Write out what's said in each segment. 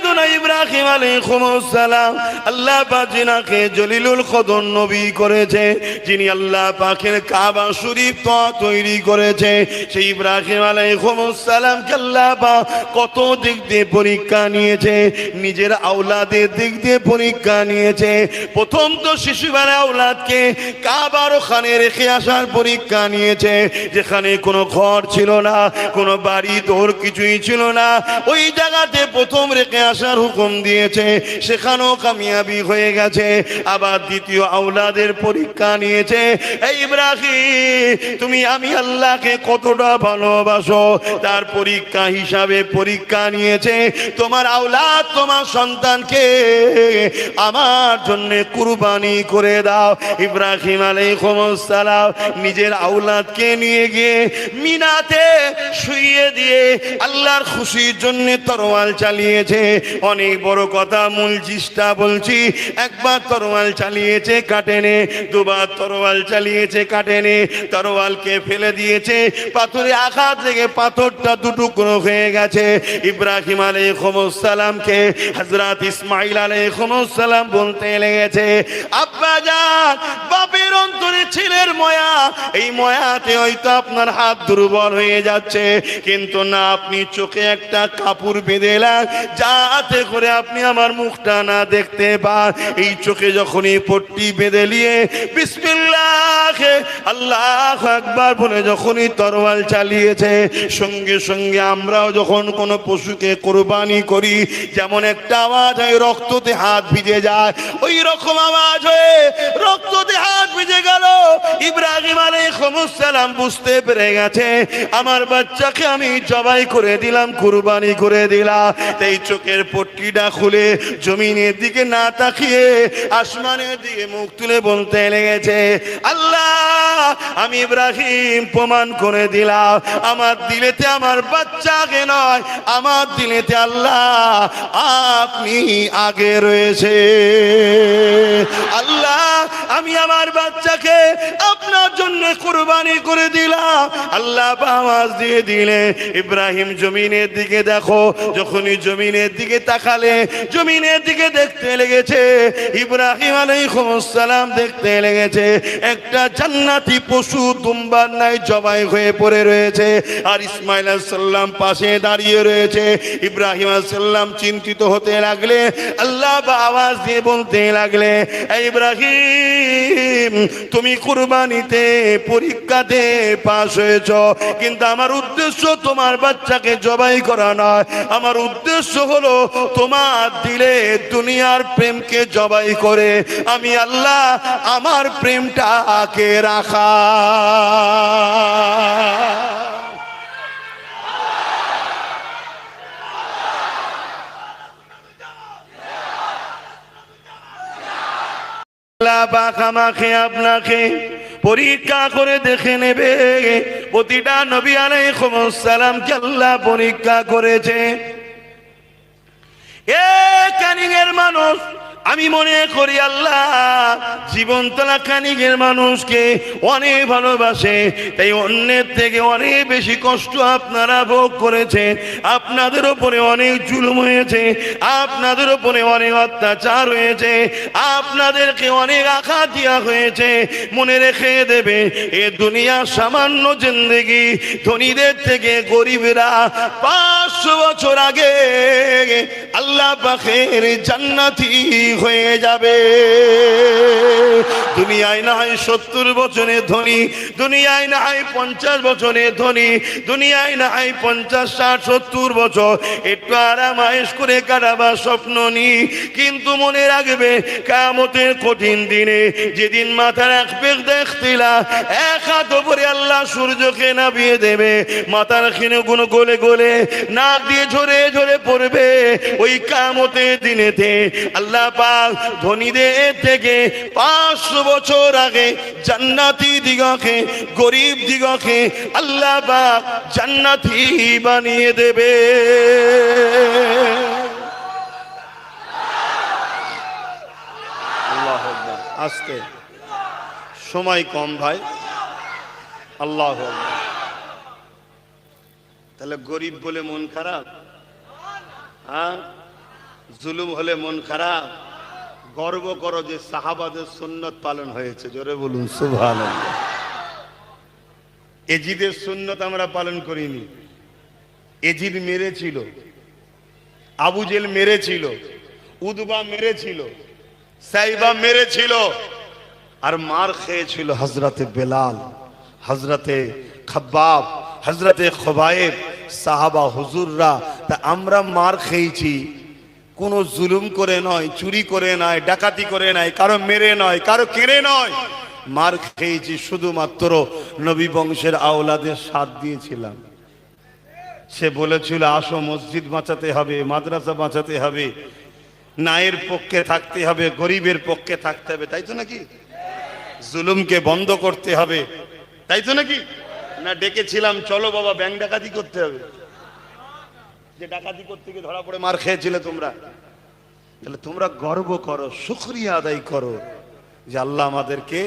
সাইয়্যিদুনা ইব্রাহিম আলাইহিস সালাম আল্লাহ পাক যিনাকে জলিলুল কদর নবী করেছে, যিনি আল্লাহ পাকের কাবা শরীফ তৈরি করেছে, সেই ইব্রাহিম আলাইহিস সালামকে আল্লাহ পাক কত দিক দিয়ে পরীক্ষা নিয়েছে, নিজের আওলাদের দিক দিয়ে পরীক্ষা নিয়েছে। প্রথম তো শিশুবেলা আওলাদকে কাবার ওখানে রেখে আসার পরীক্ষা নিয়েছে, যেখানে কোনো ঘর ছিল না, কোনো বাড়ি দৌড় কিছুই ছিল না, ওই জায়গাতে প্রথম রেখে আসার হুকুম দিয়েছে, সেখানেও কামিয়াবি হয়ে গেছে। আবার দ্বিতীয় আওলাদের পরীক্ষা নিয়েছে, এই ইব্রাহিম তুমি আমি আল্লাহকে কতটা ভালোবাসো, তার পরীক্ষা হিসাবে পরীক্ষা নিয়েছে, তোমার আওলাদ তোমার সন্তানকে আমার জন্য কুরবানি করে দাও। ইব্রাহিম আলাইহিস সালাম নিজের আওলাদকে নিয়ে গিয়ে মিনাতে শুইয়ে দিয়ে আল্লাহর খুশির জন্য তরোয়াল চালিয়েছে। অনেক বড় কথা, মূল জিসটা বলছি, একবার তরোয়াল চালিয়েছে কাটেনে, দুবার তরোয়াল চালিয়েছে কাটেনে, তরোয়ালকে ফেলে দিয়েছে, পাথরে আঘাত লেগে পাথরটা দুটুকরো হয়ে গেছে। ইব্রাহিম আলাইহিস সালামকে হযরত ইসমাঈল আলাইহিস সালাম বলতে লেগেছে, আব্বা জান, বাপের অন্তরে ছেলের ময়া, এই ময়াতে হয়তো আপনার হাত দুর্বল হয়ে যাচ্ছে, কিন্তু না, আপনি চোখে একটা কাপড় বেঁধে লাগ, যাতে করে আপনি আমার মুখটা না দেখতে পান। এই চোখে যখনই পট্টি বেঁধে নিয়ে বিসমিল্লাহ আল্লাহু আকবার বলে যখনই তরোয়াল চালিয়েছে, সঙ্গে সঙ্গে আমরাও যখন কোনো পশুকে কোরবানি করি, যেমন একটা আওয়াজ হয় রক্ততে হাত ভিজে যায়, ওই রকম আওয়াজ হয়ে রক্ততে হাত ভিজে গেল। ইব্রাহিম আলাইহিস সালাম বুঝতে পেরে গেছে, আমার বাচ্চাকে আমি জবাই করে দিলাম, কুরবানি করে দিলাম। এই চোখের পট্টিটা খুলে জমিনের দিকে না তাকিয়ে আসমানের দিকে মুখ তুলে বলতে লেগেছে, আল্লাহ, আমি ইব্রাহিম প্রমাণ করে দিলাম, আমার দিলেতে আমার বাচ্চাকে নয়, আমার দিলেতে আল্লাহ আপনি আগে রয়েছে। আল্লাহ, আমি আমার বাচ্চাকে আপনার জন্য কুরবানি করে দিলাম। আল্লাহ আওয়াজ দিয়ে দিলে ইব্রাহিম জমিনের দিকে দেখো, যখনই জমিনের দিকে তাকালে জমিনের দিকে দেখতে লেগেছে, ইব্রাহিম আলাইহিস সালাম দেখতে লেগেছে একটা জান্নাতি পশু দুম্বার নাই জবাই হয়ে পড়ে রয়েছে, আর ইসমাঈল আলাইহিস সালাম পাশে দাঁড়িয়ে রয়েছে। ইব্রাহিম আলাইহিস সালাম চিন্তিত হতে লাগলে, আল্লাহ আওয়াজ দিয়ে বলতে লাগলে, ইব্রাহিম, তুমি কুরবানিতে পরীক্ষাতে পাস হয়েছ, কিন্তু আমার উদ্দেশ্য তোমার বাচ্চাকে জবাই করা নয়, আমার উদ্দেশ্য হলো তোমার দিলে দুনিয়ার প্রেমকে জবাই করে আমি আল্লাহ আমার প্রেমটাকে রাখা। আমাকে আপনাকে পরীক্ষা করে দেখে নেবে। প্রতিটা নবী আলাইহিস সালামকে আল্লাহ পরীক্ষা করেছে। এ কানিংয়ের মানুষ, আমি মনে করি আল্লাহ জীবনতলা কানিংয়ের মানুষকে অনেক ভালোবাসে, তাই অন্যের থেকে অনেক বেশি কষ্ট আপনারা ভোগ করেছেন, আপনাদের উপরে অনেক জুলুম হয়েছে, আপনাদের উপরে অনেক অত্যাচার হয়েছে, আপনাদেরকে অনেক আঘাত দেওয়া হয়েছে। মনে রেখে দেবে, এ দুনিয়া সামান্য জিন্দেগি, ধনীদের থেকে গরিবরা 500 বছর আগে আল্লাহ পাকের জান্নাতি হয়ে যাবে। দুনিয়ায় না হয় 70 বছরের ধনী, দুনিয়ায় না হয় 50 বছরের ধনী, দুনিয়ায় না হয় 50, 60, 70 বছর একটু আরাম আয়েশ করে কাটাবার স্বপ্ন নি, কিন্তু মনে রাখবে কিয়ামতের কঠিন দিনে যেদিন মাথা রাখবে দেখতিলা, এক হাত উপরে আল্লাহ সূর্যকে নামিয়ে দেবে, মাথার খিনুগুলো গলে গলে নাক দিয়ে ঝরে ঝরে পড়বে। ওই কিয়ামতের দিনেতে আল্লাহ পাক ধনীদের থেকে 500 বছর আগে জান্নাতি দিগকে, গরিব দিগকে আল্লাহ পাক জান্নাতি বানিয়ে দেবে। আল্লাহু আকবার। আজকে সময় কম ভাই, আল্লাহু আকবার। তাহলে গরিব বলে মন খারাপ? হ্যাঁ, জুলুম হলে মন খারাপ? গর্ব করো যে সাহাবাদের সুন্নত পালন হয়েছে, জোরে বলুন সুবহানাল্লাহ। এজিদের সুন্নত আমরা পালন করিনি। এজিদ মেরেছিল, আবু জেল মেরেছিল, উদবা মেরেছিল, সাইবা মেরেছিল, আর মার খেয়েছিল হযরতে বেলাল, হযরতে খাব্বাব, হযরতে খুবাইব, সাহাবা হুজুররা। তা আমরা মার খেয়েছি কোনো জুলুম করে নয়, চুরি করে নয়, ডাকাতি করে নয়, কারো মেরে নয়, কারো কেড়ে নয়। মার খেয়েছি শুধুমাত্র নবী বংশের আওলাদের সাথ দিয়েছিলাম। সে বলেছিল আসো মসজিদ বাঁচাতে হবে, মাদ্রাসা বাঁচাতে হবে, নায়ের পক্ষে থাকতে হবে, গরিবের পক্ষে থাকতে হবে, তাই তো নাকি? জুলুমকে বন্ধ করতে হবে, তাই তো নাকি? না ডেকেছিলাম চলো বাবা ব্যাংক ডাকাতি করতে হবে, যে ডাকাতি করতে গিয়ে ধরা পড়ে মার খেয়েছিলে তোমরা। তাহলে তোমরা গর্ব করো, শুকরিয়া আদায় করো যে আল্লাহ আমাদেরকে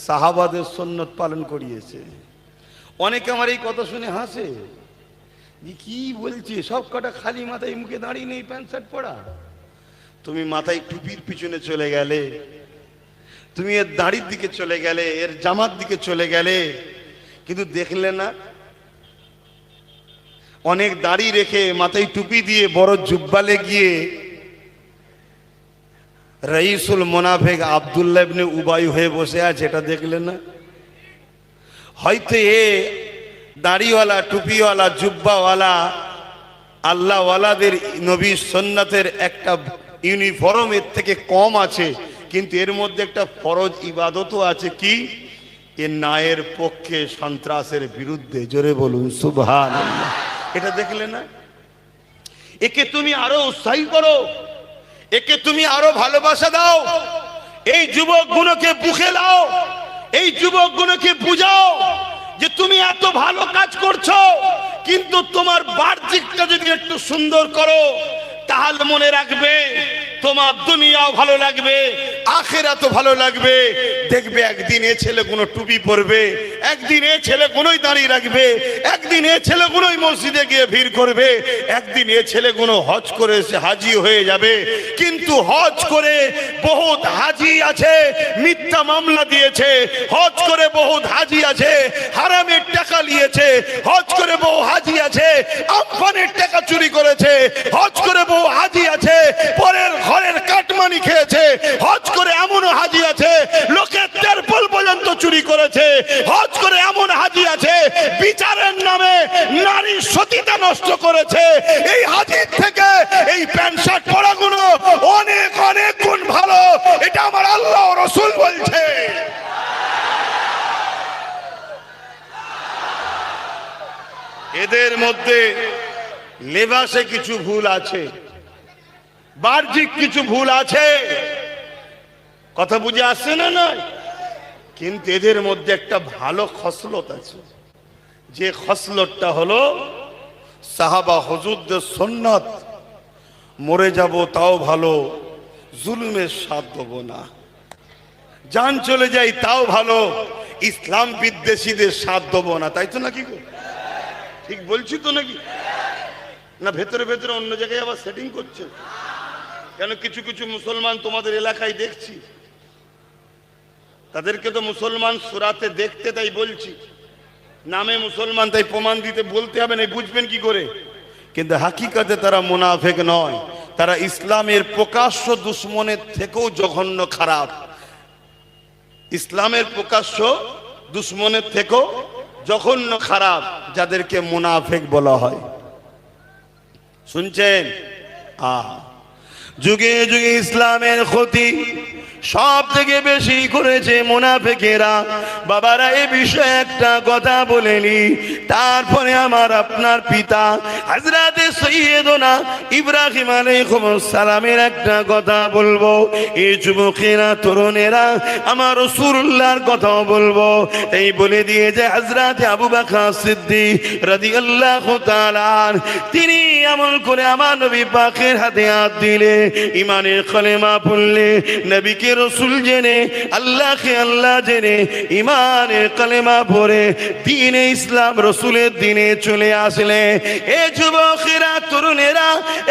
সাহাবাদের সুন্নত পালন করিয়েছে। অনেকে আমার এই কথা শুনে হাসে, কি বলছি, সব কটা খালি মাথায় মুখে দাঁড়িয়ে নেই, প্যান্ট শার্ট পরা। তুমি মাথায় টুপির পিছনে চলে গেলে, তুমি এর দাড়ির দিকে চলে গেলে, এর জামার দিকে চলে গেলে, কিন্তু দেখলে না অনেক দাড়ি রেখে মাথায় টুপি দিয়ে বড় জুব্বালে গিয়ে রাইসুল মুনাফিক আব্দুল্লাহ ইবনে উবাই হয়ে বসে আছে, এটা দেখলে না? হয়তো এ দাড়িওয়ালা, টুপিওয়ালা, জুব্বাওয়ালা, আল্লাহওয়ালাদের নবী সুন্নাতের একটা ইউনিফর্মের থেকে কম আছে, কিন্তু এর মধ্যে একটা ফরজ ইবাদতও আছে। কি? এ নায়ের পক্ষে, সন্ত্রাসের বিরুদ্ধে, জোরে বলুন সুবহানাল্লাহ। এটা দেখলে না? একে তুমি আরো উৎসাহী করো, একে তুমি আরো ভালোবাসা দাও, এই যুবকগুলোকে বুকে লাও, এই যুবকগুলোকে বুঝাও যে তুমি এত ভালো কাজ করছো, কিন্তু তোমার বাহ্যিকটা যদি একটু সুন্দর করো তাহলে মনে রাখবে তোমার দুনিয়াও ভালো লাগবে, আখিরাতও ভালো লাগবে। দেখবে একদিন এ ছেলে কোনো টুপি পরবে, একদিন এ ছেলে কোনোই দাঁড়িয়ে রাখবে, একদিন এ ছেলে কোনোই মসজিদে গিয়ে ভিড় করবে, একদিন এ ছেলে কোনো হজ করে এসে হাজি হয়ে যাবে। কিন্তু হজ করে বহুত হাজি আছে মিথ্যা মামলা দিয়েছে, হজ করে বহুত হাজি আছে হারামের টাকা নিয়েছে, হজ করে বহু হাজি আছে আমফানের টাকা চুরি করেছে, হজ করে বহু হাজি আছে পরের ঘরের কাটমানি খেয়েছে, হজ করে এমন হাজি আছে লোকের তেরপল পর্যন্ত চুরি করেছে, হজ করে এমন হাজি আছে বিচারের নামে নারী সতীতা নষ্ট করেছে। এই হাজির থেকে এই প্যান্ট শার্ট পরাগুলো অনেক অনেক গুণ ভালো, এটা আমার আল্লাহ রাসূল বলছে। এদের মধ্যে লেবাসে কিছু ভুল আছে, বাহ্যিক কিছু ভুল আছে, কথা বুঝে আসছে না? নয়, কিন্তু এদের মধ্যে একটা ভালো খসলত আছে, যে খসলতটা হলো সাহাবা হুজুরদের সুন্নাত। মরে যাব তাও ভালো, জুলুমের সাথ দেব না, জান চলে যাই তাও ভালো, ইসলাম বিদ্বেষীদের সাথ দেব না, তাই তো নাকি গো? ঠিক বলছি তো নাকি? না ভেতরে ভেতরে অন্য জায়গায় আবার সেটিং করছে? কেন কিছু কিছু মুসলমান তোমাদের এলাকায় দেখছি, তাদেরকে তো মুসলমান সুরাতে দেখতে, তাই বলছি, নামে মুসলমান তাই প্রমাণ দিতে বলতে হবে না, বুঝবেন কি করে? কিন্তু হাকিকতে তারা মুনাফিক নয়, তারা ইসলামের প্রকাশ্য দুশ্মনের থেকেও জঘন্য খারাপ, ইসলামের প্রকাশ্য দুশ্মনের থেকেও জঘন্য খারাপ, যাদেরকে মুনাফিক বলা হয়। শুনছেন? যুগে যুগে ইসলামের ক্ষতি সব থেকে বেশি করেছে মুনাফিকেরা। বাবারা এই বিষয়ে একটা কথা বলেনি, তারপরে আমার আপনার পিতা হযরতে সৈয়দনা ইব্রাহিম আলাইহিস সালামের একটা কথা বলবো। এই যুবকেরা, তরুণেরা আমার রাসূলুল্লাহর কথাও বলবো। এই বলে দিয়ে যে হযরতে আবু বকর সিদ্দিক রাদিয়াল্লাহু তাআলা তিনি আমল করে আমার নবী পাকের হাতে হাত দিলে, ইমানের কলেমা পড়লে, নবীকে রসুল জেনে, আল্লাহকে আল্লাহ জেনে, ইমানের কালেমা পড়ে দ্বীনে ইসলাম রসুলের দিনে চলে আসলে, এ যুবকেরা, তরুণেরা,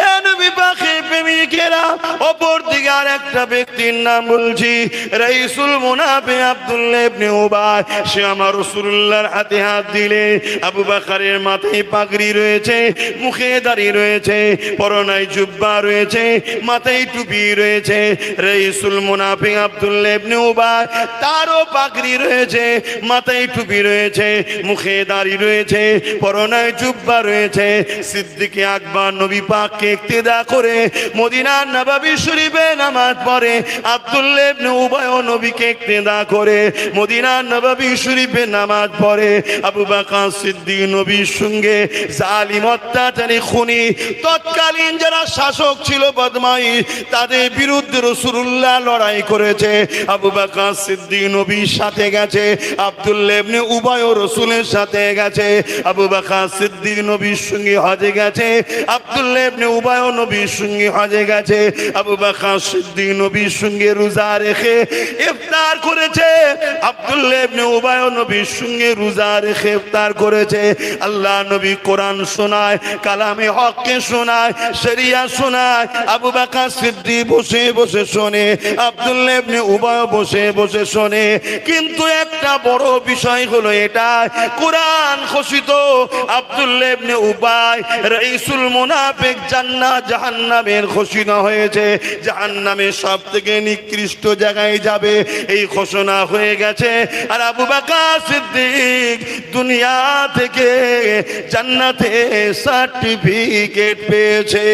এ নবী পাকের প্রেমিকেরা, অপর দিকে আর একটা ব্যক্তির নাম বলছি, রাইসুল মুনাফিক আব্দুল্লাহ ইবনে উবাই। সে আমার রাসূলুল্লাহর হাতে হাত দিলে, আবু বকরের মাথায় পাগড়ি রয়েছে, মুখে দাড়ি রয়েছে, পরনায় জুব্বা রয়েছে, মাথায় টুপি রয়েছে। রাইসুল মুনাফিক আব্দুল্লাহ ইবনে উবাই, তারও পাগড়ি রয়েছে, মাথায় টুপি রয়েছে, মুখে দাড়ি রয়েছে, পরনায় জুব্বা রয়েছে। সিদ্দিক আকবর নবী পাককে ইক্তেদা করে মদিনার নববী শরীফে নামাজ পড়ে, আব্দুল্লাহ ইবনে উবাই ও নবীকে ইক্তেদা করে মদিনার নববী শরীফে নামাজ পড়ে। আবু বকর সিদ্দিক নবীর সঙ্গে জালিম, অত্যাচারী, খুনি, তৎকালীন যারা শাসক ছিল বদমাইশ, তাদের বিরুদ্ধে রাসূলুল্লাহ লড়াই করেছে। আবু বকর সিদ্দিক নবীর সাথে গেছে, আব্দুল্লাহ ইবনে উবাই ও রাসূলের সাথে গেছে। আবু বকর সিদ্দিক নবীর সঙ্গে হজে গেছে, আব্দুল্লাহ ইবনে উবাই ও নবীর সঙ্গে হজে গেছে। আবু বকর সিদ্দিক নবীর সঙ্গে রোজা রেখে ইফতার করেছে, আব্দুল্লাহ ইবনে উবাই ও নবীর সঙ্গে রোজা রেখে ইফতার করেছে। আল্লাহ নবী কোরআন শোনায়, কালামে হককে শোনায়, শরিয়া শোনায়। আবু বকর সিদ্দিক বসে বসে শোনে, আব্দুল্লাহ ইবনে উবাই বসে বসে শোনে। কিন্তু একটা বড় বিষয় হলো এটা, কোরআন ঘোষিত আব্দুল্লাহ ইবনে উবাই রাইসুল মুনাফিক জান্নাত জাহান্নামের ঘোষণা হয়েছে, জাহান্নামের সবথেকে নিকৃষ্ট জায়গায় যাবে, এই ঘোষণা হয়ে গেছে। আর আবু বকর সিদ্দিক দুনিয়া থেকে জান্নাতে সার্টিফিকেট পেয়েছে।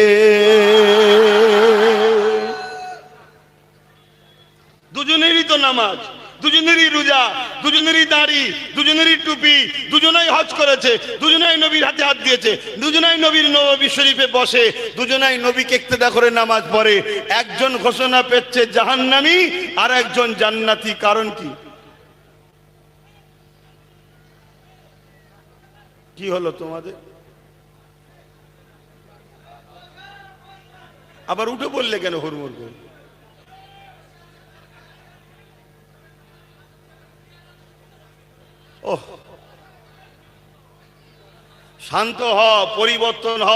দুজনেরই তো নামাজ, দুজনেরই রোজা, দুজনেরই দাড়ি, দুজনেরই টুপি, দুজনেই হজ করেছে, দুজনেই নবীর হাতে হাত দিয়েছে, দুজনেই নবীর নববী শরীফে বসে, দুজনেই নবীকে ইক্তেদা করে নামাজ পড়ে। একজন ঘোষণা পেচ্ছে জাহান্নামী, আর একজন জান্নাতি। কারণ কি? কি হলো তোমাদের? আবার উঠে বললে কেন হুড়মুড় করে? ওহ, শান্ত হ, পরিবর্তন হ।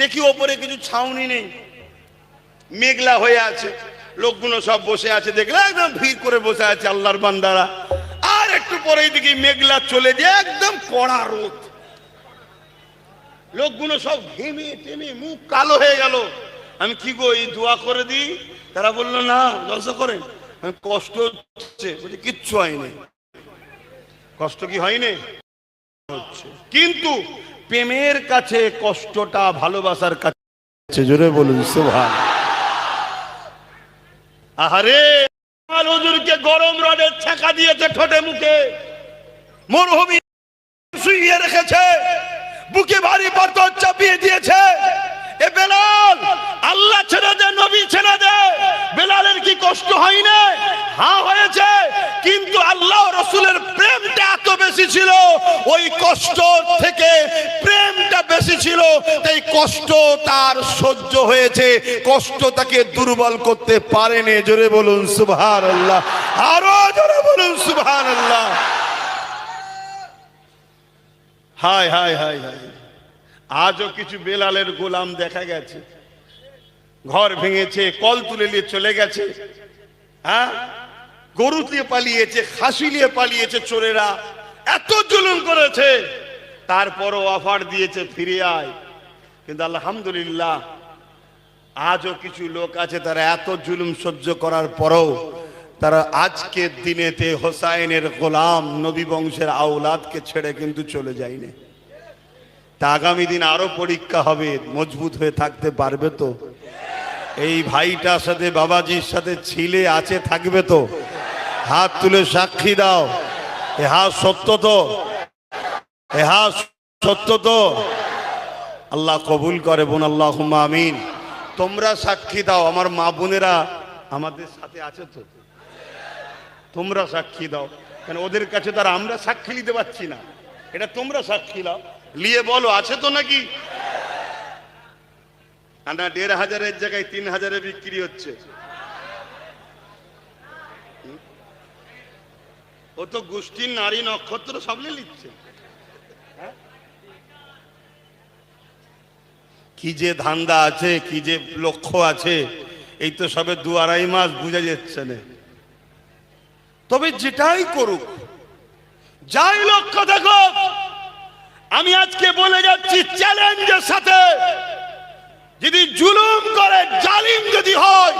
দেখি ওপরে কিছু ছাউনি নেই, মেঘলা হয়ে আছে, লোকগুলো সব বসে আছে, দেখলে একদম ভিড় করে বসে আছে আল্লাহর বান্দারা। আর একটু পরেই দেখি মেঘলা চলে যায়, একদম কড়া রোদ, লোকগুলো সব ঘেমে টেমে মুখ কালো হয়ে গেল। আমি কি গো, এই দোয়া করে দিই? তারা বললো না, জলসা করেন। কষ্ট হচ্ছে, বলছে কিচ্ছু হয়নি। কষ্ট কি হয়নি? হচ্ছে, কিন্তু প্রেমের কাছে কষ্টটা ভালোবাসার কাছে। জোরে বলুন সুবহান। আহারে, হুজুরকে গরম রডের ছ্যাঁকা দিয়েছে ঠোঁটে মুখে, মরহুমি শুইয়ে রেখেছে, বুকে ভারী পাথর চাপিয়ে দিয়েছে। এ বেলাল, আল্লাহ ছেড়ে দে, নবী ছেড়ে দে। বেলালের কি কষ্ট হয় না? হ্যাঁ হয়েছে, কিন্তু আল্লাহ রাসূলের প্রেমটা এত বেশি ছিল, ওই কষ্ট থেকে প্রেমটা বেশি ছিল, তাই কষ্ট তার সহ্য হয়েছে, কষ্ট তাকে দুর্বল করতে পারেনি। জোরে বলুন সুবহানাল্লাহ, আরো জোরে বলুন সুবহানাল্লাহ। হায় হায় হায় হায়, আজও কিছু বেলালের গোলাম দেখা গেছে, ঘর ভেঙেছে, কল তুলে নিয়ে চলে গেছে, হ্যাঁ, গরু দিয়ে পালিয়েছে, খাসি নিয়ে পালিয়েছে চোরেরা, এত জুলুম করেছে, তারপরও অফার দিয়েছে ফিরে আয়। কিন্তু আলহামদুলিল্লাহ আজও কিছু লোক আছে, তারা এত জুলুম সহ্য করার পরও তারা আজকের দিনেতে হোসাইনের গোলাম, নবী বংশের আওলাদকে ছেড়ে কিন্তু চলে যায়নি। তা আগামী দিন আরো পরীক্ষা হবে, মজবুত হয়ে থাকতে পারবে তো? এই ভাইটার সাথে, বাবাজির সাথে ছিলে আছে, থাকবে তো? হাত তুলে সাক্ষী দাও, এ হাত সত্য তো? এ হাত সত্য তো? আল্লাহ কবুল করে বোন, আল্লাহুম্মা আমিন। তোমরা সাক্ষী দাও, আমার মা বোনেরা আমাদের সাথে আছে তো? তোমরা সাক্ষী দাও, কেন ওদের কাছে তারা আমরা সাক্ষী নিতে পারছি না, এটা তোমরা সাক্ষী দাও, নিয়ে বলো আছে তো নাকি? না 1500-এর জায়গায় 3000-এ বিক্রি হচ্ছে। ও তো গোষ্ঠীর নারী নক্ষত্র সামলে নিচ্ছে। কি যে ধান্দা আছে, কি যে লক্ষ্য আছে, এই তো সবে 2-2.5 মাস বুঝা যাচ্ছে না। তবে যেটাই করুক, যাই লক্ষ্য দেখো, আমি আজকে বলে যাচ্ছি চ্যালেঞ্জের সাথে, যদি জুলুম করে, জালিম যদি হয়,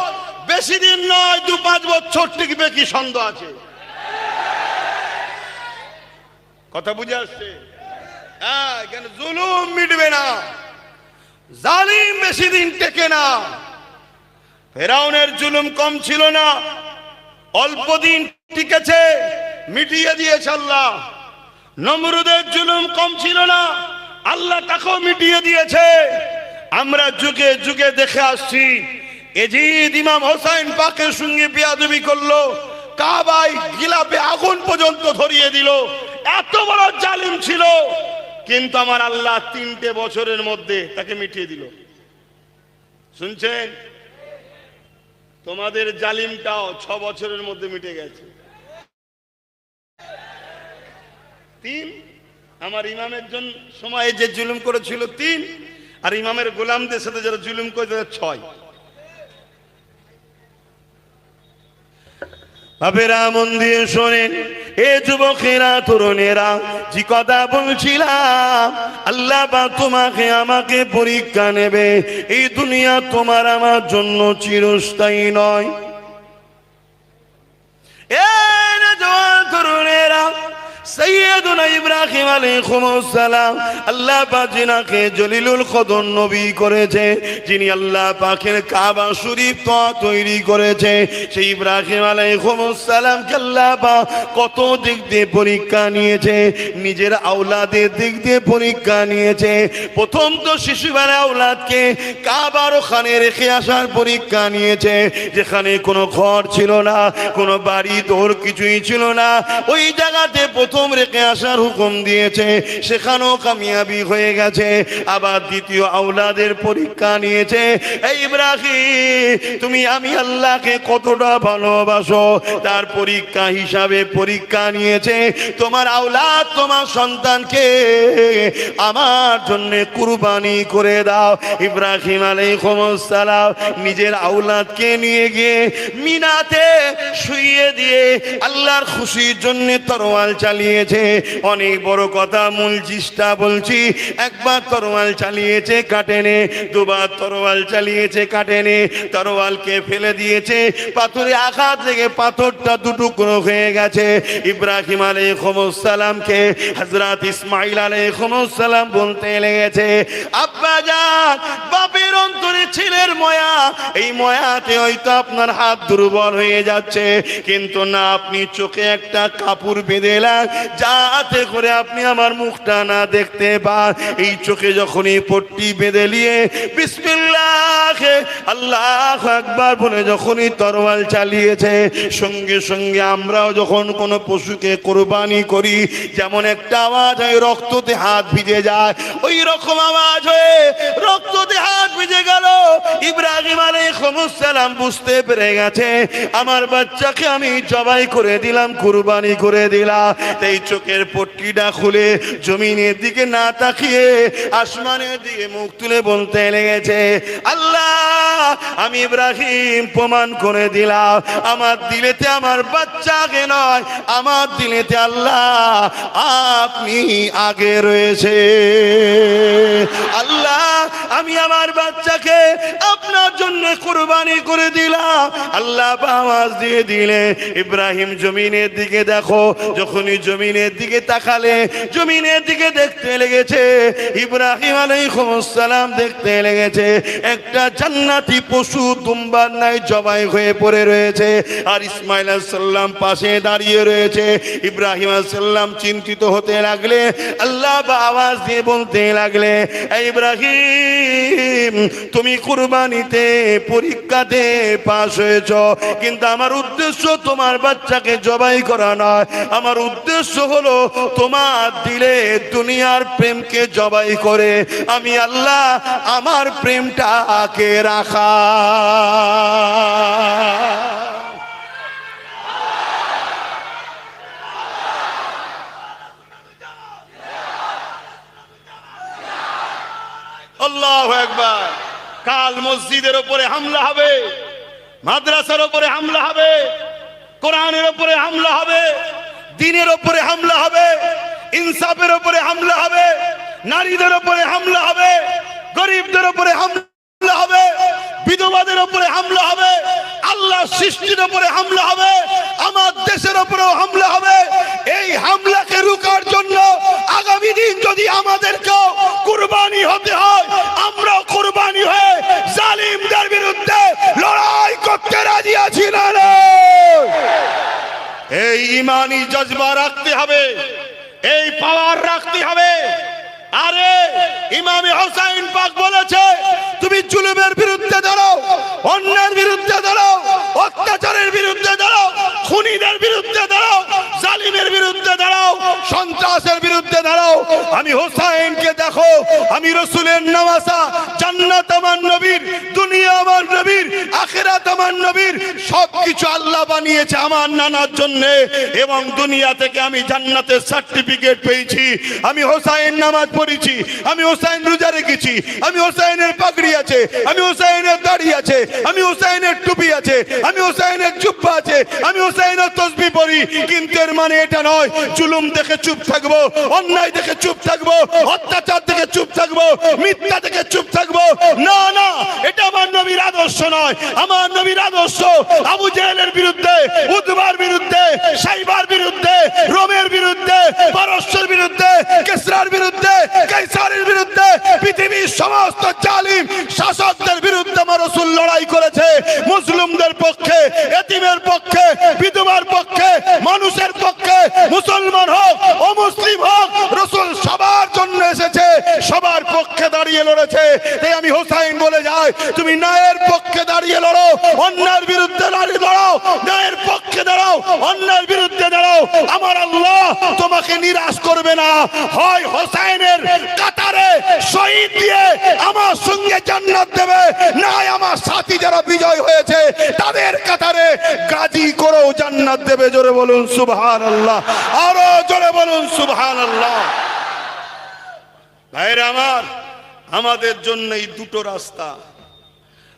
বেশি দিন নয়, 2-5 বছর টিকবে কি সন্দেহ আছে? কথা বুঝে আসছে? হ্যাঁ, কেন জুলুম মিটবে না, জালিম বেশি দিন টেকে না। ফেরাউনের জুলুম কম ছিল না, অল্প দিন টিকেছে, মিটিয়ে দিয়েছে আল্লাহ। নমরুদের জুলুম কম ছিল না, আল্লাহ তাকেও মিটিয়ে দিয়েছে। আমরা যুগে যুগে দেখে আসছি, এজিদ ইমাম হোসেন পাকের সঙ্গে বেয়াদবি করলো, কাবায় গিলাপে আগুন পর্যন্ত ধরিয়ে দিল, এত বড় জালিম ছিল। কিন্তু আমার আল্লাহ 3টে বছরের মধ্যে তাকে মিটিয়ে দিল। শুনছেন? তোমাদের জালিমটাও 6 বছরের মধ্যে মিটে গেছে। 3, আমার ইমামের জন্য সময়ে যে জুলুম করেছিল 3, আর ইমামের গোলামদের সাথে যারা জুলুম করে 6। বাপেরা মন দিয়ে শোনেন, এ যুবকেরা, তরুণেরা, যে কথা বলছিলাম, আল্লাহ বা তোমাকে আমাকে পরীক্ষা নেবে। এই দুনিয়া তোমার আমার জন্য চিরস্থায়ী নয়। এ জওয়ান তরুণেরা, সৈয়দুনা ইব্রাহিম আলাইহিস সালাম, আল্লাহ পাক যিনাকে জলিলুল কদর নবী করেছে, যিনি আল্লাহ পাকের কাবা শরীফ তৈরি করেছে, সেই ইব্রাহিম আলাইহিস সালামকে আল্লাহ পাক কত দিক দিয়ে পরীক্ষা নিয়েছে, নিজের আওলাদের দিক দিয়ে পরীক্ষা নিয়েছে। প্রথম তো শিশুবেলায় আওলাদকে কাবার ওখানে রেখে আসার পরীক্ষা নিয়েছে, যেখানে কোনো ঘর ছিল না, কোনো বাড়ি দৌড় কিছুই ছিল না, ওই জায়গাতে প্রথম রেখে আসার হুকুম দিয়েছে, সেখানেও কামিয়াবি হয়ে গেছে। আবার দ্বিতীয় আওলাদের পরীক্ষা নিয়েছে, এই ইব্রাহিম তুমি আমি আল্লাহকে কতটা ভালোবাসো, তার পরীক্ষা হিসাবে পরীক্ষা নিয়েছে, তোমার আওলাদ, তোমার সন্তানকে আমার জন্য কুরবানি করে দাও। ইব্রাহিম আলাইহিস সালাম নিজের আওলাদকে নিয়ে গিয়ে মিনাতে শুইয়ে দিয়ে আল্লাহর খুশির জন্য তরোয়াল চালিয়েছে। অনেক বড় কথা, মূল জিসটা বলছি, একবার তরোয়াল চালিয়েছে, কাটেনে, দুবার তরোয়াল চালিয়েছে, কাটেনে, তরোয়ালকে ফেলে দিয়েছে, পাথরে আঘাত লেগে পাথরটা দুটুকরো হয়ে গেছে। ইব্রাহিম আলাইহিস সালামকে হযরত ইসমাঈল আলাইহিস সালাম বলতে লেগেছে, আব্বা জান, বাপের অন্তরে ছেলের ময়া, এই ময়াতে হয়তো আপনার হাত দুর্বল হয়ে যাচ্ছে, কিন্তু না, আপনি চোখে একটা কাপড় বেঁধে এলেন, যাতে করে আপনি আমার মুখটা না দেখতে পান। এই চোখে যখনই পট্টি বেঁধে নিয়ে বিসমিল্লাহ আল্লাহু আকবার বলে যখনই তরোয়াল চালিয়েছে, সঙ্গে সঙ্গে আমরাও যখন কোনো পশুকে কোরবানি করি, যেমন একটা আওয়াজ হয়, রক্ততে হাত ভিজে যায়, ওই রকম আওয়াজ হয়ে রক্ততে হাত ভিজে গেল। ইব্রাহিম আলাইহিস সালাম বুঝতে পেরে গেছে, আমার বাচ্চাকে আমি জবাই করে দিলাম, কুরবানি করে দিলাম। এই চোখের পট্টিটা খুলে জমিনের দিকে না তাকিয়ে আসমানের দিকে মুখ তুলে বলতে লেগেছে, আল্লাহ, আমি ইব্রাহিম প্রমাণ করে দিলাম, আমার দিলেতে আমার বাচ্চাকে নয়, আমার দিলেতে আল্লাহ আপনি আগে রয়েছে। আল্লাহ, আমি আমার বাচ্চাকে আপনার জন্য কুরবানি করে দিলাম। আল্লাহ আওয়াজ দিয়ে দিলে, ইব্রাহিম জমিনের দিকে দেখো, যখনই জমিনের দিকে তাকালে, জমিনের দিকে দেখতে লেগেছে, ইব্রাহিম আলাইহিস সালাম দেখতে লেগেছে একটা জান্নাতি পশু দুম্বার নাই জবাই হয়ে পড়ে রয়েছে, আর ইসমাঈল আলাইহিস সালাম পাশে দাঁড়িয়ে রয়েছে। ইব্রাহিম আলাইহিস সালাম চিন্তিত হতে লাগলে, আল্লাহ আওয়াজ দিয়ে বলতে লাগলে, ইব্রাহিম, তুমি কুরবানিতে পরীক্ষাতে পাস হয়েছ, কিন্তু আমার উদ্দেশ্য তোমার বাচ্চাকে জবাই করা নয়, আমার উদ্দেশ্য হলো তোমার দিলে দুনিয়ার প্রেমকে জবাই করে আমি আল্লাহ আমার প্রেমটাকে রাখা। আল্লাহু আকবার। কাল মসজিদের উপরে হামলা হবে, মাদ্রাসার উপরে হামলা হবে, কোরআনের উপরে হামলা হবে, দ্বীনের উপরে হামলা হবে, ইনসাফের উপরে হামলা হবে, নারীদের উপরে হামলা হবে, গরিবদের উপরে হামলা হবে, বিধবাদের উপরে হামলা হবে, আল্লাহ সৃষ্টির উপরে হামলা হবে, আমার দেশের উপরেও হামলা হবে। এই হামলাকে রুখার জন্য আগামী দিন যদি আমাদেরকেও কুরবানি হতে হয়, আমরাও কুরবানি হয়ে জালিমদের বিরুদ্ধে লড়াই করতে রাজি আছি না? এই ইমানি জজবা রাখতে হবে, এই পাওয়ার রাখতে হবে। আরে ইমামে হোসেন পাক বলেছে, তুমি জুলুমের বিরুদ্ধে দাঁড়াও, অন্যায়ের বিরুদ্ধে দাঁড়াও, অত্যাচারের বিরুদ্ধে দাঁড়াও, খুনিদের বিরুদ্ধে দাঁড়াও, জালিমের বিরুদ্ধে দাঁড়াও, সন্ত্রাসের বিরুদ্ধে দাঁড়াও। আমি হোসেনকে দেখো, আমি রসুলের নামাসা, জান্নাত আমার নবীর, দুনিয়া আমার নবীর, আখিরাত আমার নবীর, সবকিছু আল্লাহ বানিয়েছে আমার নানার জন্য, এবং দুনিয়া থেকে আমি জান্নাতের সার্টিফিকেট পেয়েছি। আমি হোসেন নামাজ পড়েছি, আমি হোসেন রোজা রেখেছি, আমি হোসেনের পাগড়ি আছে, আমি হোসেনের দাড়ি আছে, আমি হোসেনের টুপি আছে, আমি হোসেনের জুব্বা আছে, আমি হোসেনের তসবিহ পড়ি। কিন্তু এর মানে এটা নয় জুলুম দেখে চুপ থাকবো, অন্যায় দেখে চুপ থাকবো, অত্যাচার দেখে চুপ থাকবো, মিথ্যা দেখে চুপ থাকবো। না না, এটা আমার নবীর আদর্শ নয়। আমার নবীর আদর্শ আবু জেহেলের বিরুদ্ধে, উতবার বিরুদ্ধে, সাইবার বিরুদ্ধে, রোমের বিরুদ্ধে, পারস্যের বিরুদ্ধে, কিসরার বিরুদ্ধে, কাইসারের বিরুদ্ধে, পৃথিবীর সমস্ত জালিম শাসকদের বিরুদ্ধে আমার রাসূল লড়াই করেছে। মুসলিমদের পক্ষে, এতিমের পক্ষে, বিধবার পক্ষে, মানুষের পক্ষে, মুসলমান হোক অমুসলিম হোক, রাসূল সবার জন্য এসেছে, সবার পক্ষে দাঁড়িয়ে লড়েছে। তাই আমি হোসেন বলে যাই, তুমি ন্যায়ের পক্ষে দাঁড়িয়ে লড়ো, অন্যায়ের বিরুদ্ধে দাঁড়িয়ে লড়ো, ন্যায়ের পক্ষে দাঁড়াও, অন্যায়ের বিরুদ্ধে দাঁড়াও। আমার আল্লাহ তোমাকে নিরাশ করবে না। হয় হোসেনের কাতারে শহীদ দিয়ে আমার সঙ্গে জান্নাত দেবে, না আমার সাথী যারা বিজয় হয়েছে তাদের কাতারে গাজী করেও জান্নাত দেবে। জোরে বলুন সুবহানাল্লাহ, আরো জোরে বলুন সুবহানাল্লাহ। ভাইরা আমার, আমাদের জন্য এই দুটো রাস্তা,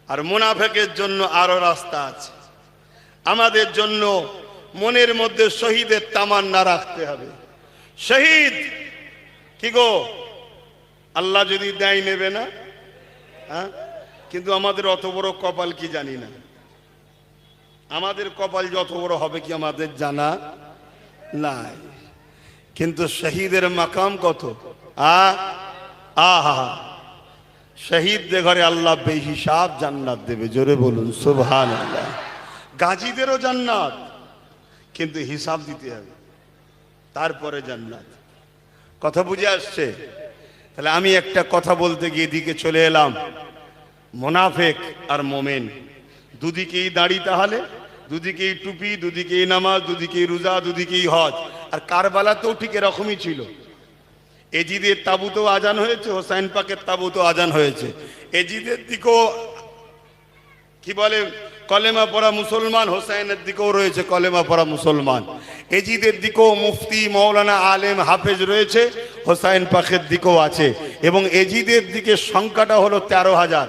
আর মুনাফিকের জন্য আরো রাস্তা আছে। আমাদের জন্য মনের মধ্যে শহীদের তামান্না রাখতে হবে। শহীদ কি গো, আল্লাহ যদি দেয় নেবে না? হ্যাঁ, কিন্তু আমাদের অত বড় কপাল কি জানি না। আমাদের কপাল যত বড় হবে কি আমাদের জানা নাই, কিন্তু শহীদের মাকাম কত। আহা, শহীদদের ঘরে আল্লাহ বেহিসাব জান্নাত দেবে। জোরে বলুন সুবহানাল্লাহ। গাজীদেরও জান্নাত, কিন্তু হিসাব দিতে হবে, তারপরে জান্নাত। কথা বুঝে আসছে? তাহলে আমি একটা কথা বলতে গিয়ে এদিকে চলে এলাম। মুনাফিক আর মোমেন দুদিকেই দাড়ি, তাহলে দুদিকেই টুপি, দুদিকেই নামাজ, দুদিকেই রোজা, দুদিকেই হজ। আর কারবালাতেও ঠিক এরকমই ছিল। এজিদের তাবুতেও আজান হয়েছে, হোসেন পাকের তাবুতেও আজান হয়েছে। এজিদের দিকেও কি বলে কলেমা পড়া মুসলমান, হোসেনের দিকেও রয়েছে কলেমা পড়া মুসলমান। এজিদের দিকেও মুফতি, মৌলানা, আলেম, হাফেজ রয়েছে, হোসেন পাকের দিকেও আছে। এবং এজিদের দিকে সংখ্যাটা হলো 13,000।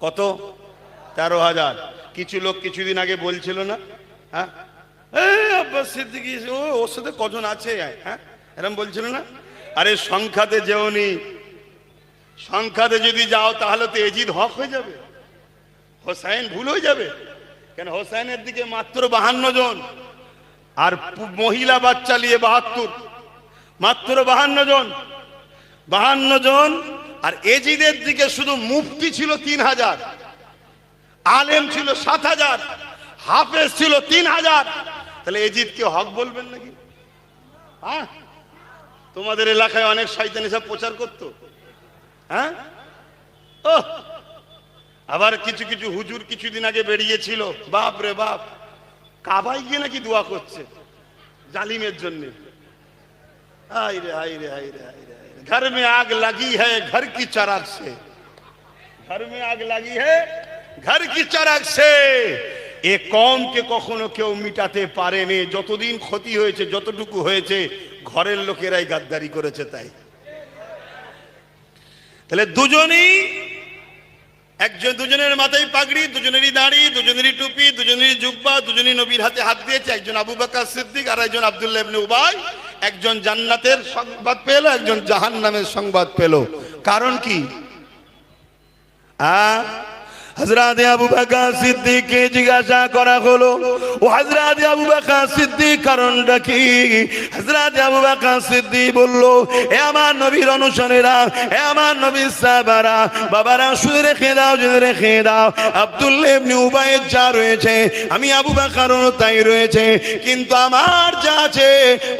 কত? 13,000। কিছু লোক কিছুদিন আগে বলছিল না, হ্যাঁ আব্বাস সিদ্দিকী ওর সাথে কজন আছে, হ্যাঁ এরকম বলছিল না? আরে সংখ্যাতে যেওনি, সংখ্যাতে যদি যাও তাহলে তো এজিদ হক হয়ে যাবে, হোসেন ভুল হয়ে যাবে। কেন? হোসেনের দিকে মাত্র 52 জন, আর মহিলা বাচ্চা নিয়ে 72, মাত্র 52 জন, 52 জন। আর এজিদের দিকে শুধু মুফতি ছিল 3000, আলেম ছিল 7000, হাফেজ ছিল 3000। তাহলে এজিদকে হক বলবেন নাকি? হ্যাঁ, তোমাদের এলাকায় অনেক শয়তানি সব প্রচার করতো, হ্যাঁ। ও আবার কিছু কিছু হুজুর কিছুদিন আগে বেরিয়েছিল, বাপ রে বাপ, কাবায় গিয়ে নাকি দোয়া করছে জালিমের জন্য। হায় রে হায় রে হায় রে হায় রে, ঘর মে আগ লাগি হ্যায় ঘর কি চারাগ সে, ঘর মে আগ লাগি হ্যায় ঘর কি চারাগ সে। এ কওমকে কখনো কেউ মিটাতে পারেনি। যতদিন ক্ষতি হয়েছে, যতটুকু হয়েছে, ঘরের লোকেরাই গাদ্দারি করেছে। তাই তাহলে দুজনেই একজন, দুজনের মাথায় পাগড়ি, দুজনেরই দাড়ি, দুজনেরই টুপি, দুজনেরই জুব্বা, দুজনেই নবীর হাতে হাত দিয়েছে। একজন আবু বকর সিদ্দিক আর একজন আব্দুল্লাহ ইবনে উবাই। একজন জান্নাতের সংবাদ পেল, একজন জাহান্নামের সংবাদ পেল। কারণ কি? হযরত আবু বকর সিদ্দিককে জিজ্ঞাসা করা হলো, ও হযরত আবু বকর সিদ্দিক কারণটা কি? হযরত আবু বকর সিদ্দিক বলল, এ আমার নবীর অনুসারীরা, এ আমার নবীর সাহাবারা, বাবারা শুনে রেখে দাও, জেনে রেখে দাও, আব্দুল্লাহ ইবনে উবাইয়ের যা রয়েছে আমি আবু বকরও তাই রয়েছে, কিন্তু আমার যা আছে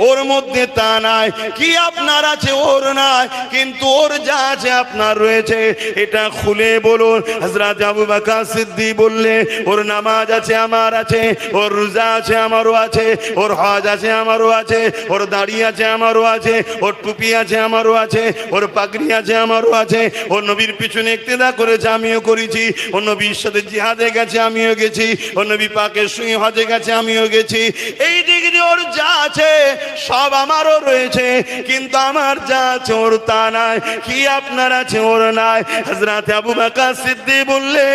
ওর মধ্যে তা নাই। কি আপনার আছে ওর নাই, কিন্তু ওর যা আছে আপনার রয়েছে, এটা খুলে বলুন। হযরত আবু বকর সিদ্দিক বললে, ওর নামাজ আছে আমার আছে, ওর রোজা আছে আমারও আছে, ওর হজ আছে আমারও আছে, ওর দাড়ি আছে আমারও আছে, ওর টুপি আছে আমারও আছে, ওর পাগড়ি আছে আমারও আছে, ওর নবীর পিছনে ইক্তেদা করেছে আমিও করেছি, ওর নবীর সাথে জিহাদে গেছে আমিও গেছি, ওর নবী পাকের সঙ্গে হজে গেছে আমিও গেছি। এই দিক দিয়ে ওর যা আছে সব আমারও রয়েছে, কিন্তু আমার যা আছে ওর তা নাই। কি আপনার আছে ওর নাই? হযরত আবু বকর সিদ্দিক বললে,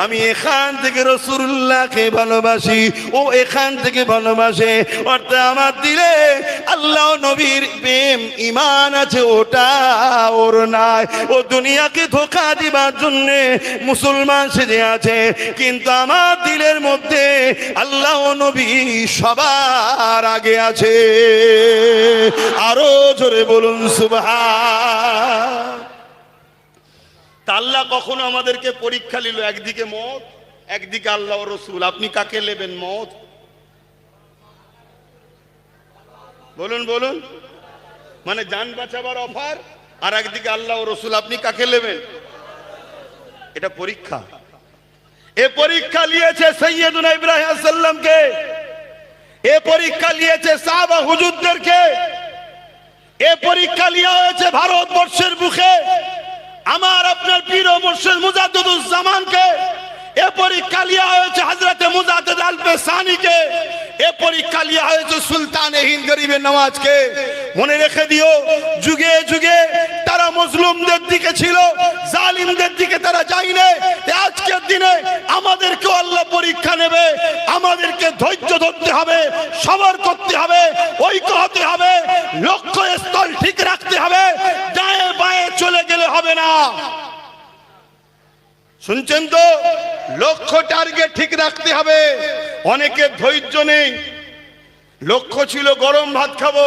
আমি এখান থেকে রাসূলুল্লাহকে ভালোবাসি, ও এখান থেকে ভালোবাসে, অর্থাৎ আমার দিলে আল্লাহ নবীর প্রেম ঈমান আছে, ওটা ওর নাই। ও দুনিয়াকে ধোঁকা দিবার জন্য মুসলমান সেজে আছে, কিন্তু আমার দিলের মধ্যে আল্লাহ নবী সবার আগে আছে। আরো জোরে বলুন সুবহান। তা আল্লাহ কখনো আমাদেরকে পরীক্ষা নিল, একদিকে মত, একদিকে আল্লাহ ও রসুল। আপনি কাকে নেবেন? মত? বলুন বলুন। মানে জান বাঁচাবার অফার, আর একদিকে আল্লাহ ও রসুল, আপনি কাকে নেবেন? এটা পরীক্ষা। এ পরীক্ষা নিয়েছে সৈয়দুনা ইব্রাহিম আলাইহিস সালামকে, এ পরীক্ষা নিয়েছে সাহাবা হুজুরদেরকে, এ পরীক্ষা লিয়া হয়েছে ভারতবর্ষের বুকে আমার আপনার পীর ও মুর্শিদ মুজাদ্দিদুজ্জামানকে, এ পরীক্ষা লিয়া হয়েছে হযরতে মুজাদ্দিদ আল-পেশানীকে, এ পরীক্ষা লিয়া হয়েছে সুলতান হিন্দ গরিবে নওয়াজকে। মনে রেখে দিও, যুগে যুগে তারা মজলুমদের দিকে ছিল, জালিমদের দিকে তারা যায়নি। আজকের দিনে আমাদেরকে আল্লাহ পরীক্ষা নেবে, আমাদেরকে ধৈর্য ধরতে হবে, সবর করতে হবে, ঐক্য হতে হবে, লক্ষ্য স্থল ঠিক রাখতে হবে, ডায়ে বায়ে চলে গেলে হবে না। শুনছেন তো? লক্ষ্য টার্গেট ঠিক রাখতে হবে। অনেকের ধৈর্য নেই, লক্ষ্য ছিল গরম ভাত খাবো,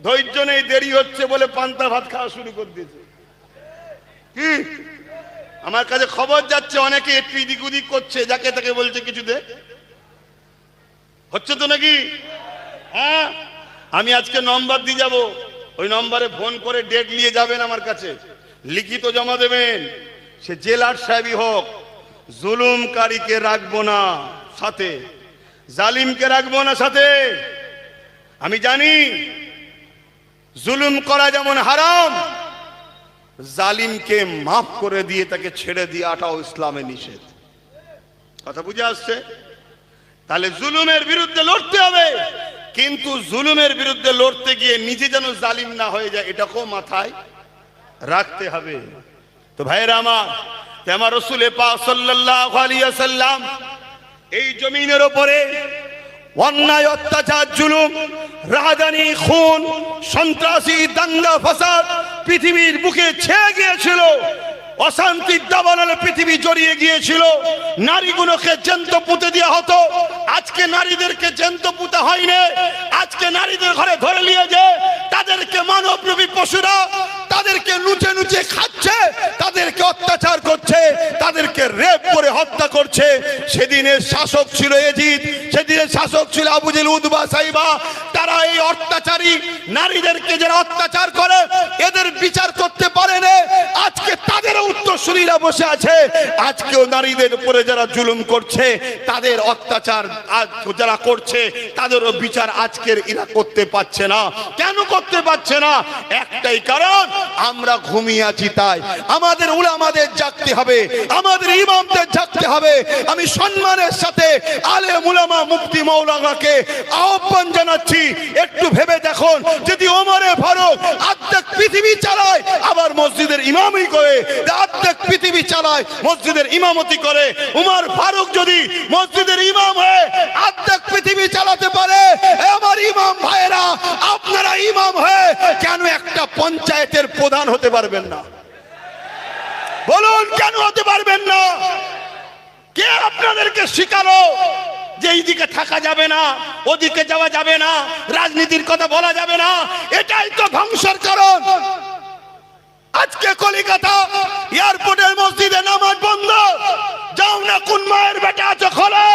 ধৈর্য নেই, দেরি হচ্ছে বলে পান্তা ভাত খাওয়া শুরু করে দিয়েছে। কি আমার কাছে খবর যাচ্ছে, অনেকে একটু এদিক ওদিক করছে, যাকে তাকে বলছে কিছু দে, হচ্ছে তো নাকি? হ্যাঁ, আমি আজকে নম্বর দিয়ে যাব, ওই নম্বরে ফোন করে ডেট নিয়ে যাবেন, আমার কাছে লিখিত জমা দেবেন। সে জেলার সাহেবই হোক, জুলুমকারীকে রাখবো না সাথে, জালিমকে রাখবো না সাথে। আমি জানি জুলুম করা যেমন হারাম, জালিমকে মাফ করে দিয়ে তাকে ছেড়ে দিয়াটাও ইসলামে নিষেধ। কথা বুঝে আসছে? তাহলে জুলুমের বিরুদ্ধে লড়তে হবে, কিন্তু জুলুমের বিরুদ্ধে লড়তে গিয়ে নিজে যেন জালিম না হয়ে যায়, এটাকেও মাথায় রাখতে হবে। তো ভাইরা আমার রাসূল পাক সাল্লাল্লাহু আলাইহি ওয়াসাল্লাম এই জমিনের উপরে অন্যায়, অত্যাচার, জুলুম, রাহাজানি, খুন, সন্ত্রাসী, দাঙ্গা ফাসাদ পৃথিবীর বুকে ছেয়ে গিয়েছিল, অশান্তির দাবানলে পৃথিবী জড়িয়ে গিয়েছিল, নারীগুলোকে জ্যান্ত পুঁতে দেওয়া হতো। আজকে নারীদেরকে জ্যান্ত পুঁতা হয়নি, আজকে নারীদের ঘরে ধরে নিয়ে যে তাদেরকে মানবরূপী পশুরা তাদেরকে নুচে নুচে খাচ্ছে, তাদেরকে অত্যাচার করছে, তাদেরকে রেপ করে হত্যা করছে। সেদিনের শাসক ছিল এজিদ, সেদিনের শাসক ছিল আবু জেহেল, উতবা, সাইবা। তারা এই অত্যাচারী নারীদেরকে যারা অত্যাচার করে এদের বিচার করতে পারেনি। আজকে তাদের উত্তরসূরিরা বসে আছে, আজকেও নারীদের উপরে যারা জুলুম করছে, তাদের অত্যাচার যারা করছে, তাদেরও বিচার আজকের এরা করতে পারছে না। কেন করতে পারছে না, একটাই কারণ আমরা ঘুমিয়ে আছি। তাই আমাদের উলামাদের জাগতে হবে, আমাদের ইমামদের জাগতে হবে। আমি সম্মানের সাথে আলেম উলামা মুফতি মাওলানাকে আহ্বান জানাচ্ছি, একটু ভেবে দেখুন, যদি ওমরে ফারুক অর্ধেক পৃথিবী চালায়, আবার মসজিদের ইমামই করে, অর্ধেক পৃথিবী চালায় মসজিদের ইমামতি করে, উমর ফারুক যদি মসজিদের ইমাম হয়ে অর্ধেক পৃথিবী চালাতে পারে, আমার ইমাম ভাইয়েরা আপনারা ইমাম হয়ে কেন একটা পঞ্চায়েতের প্রধান হতে পারবেন না? বলুন কেন হতে পারবেন না? কে আপনাদেরকে শিখালো যে এইদিকে থাকা যাবে না, ওদিকে যাওয়া যাবে না, রাজনীতির কথা বলা যাবে না? এটাই তো ধ্বংসের কারণ। আজকে কলিকাতা এয়ারপোর্টের মসজিদে নামাজ বন্ধ, যাও না কোন মায়ের বেটা আছো খোলো।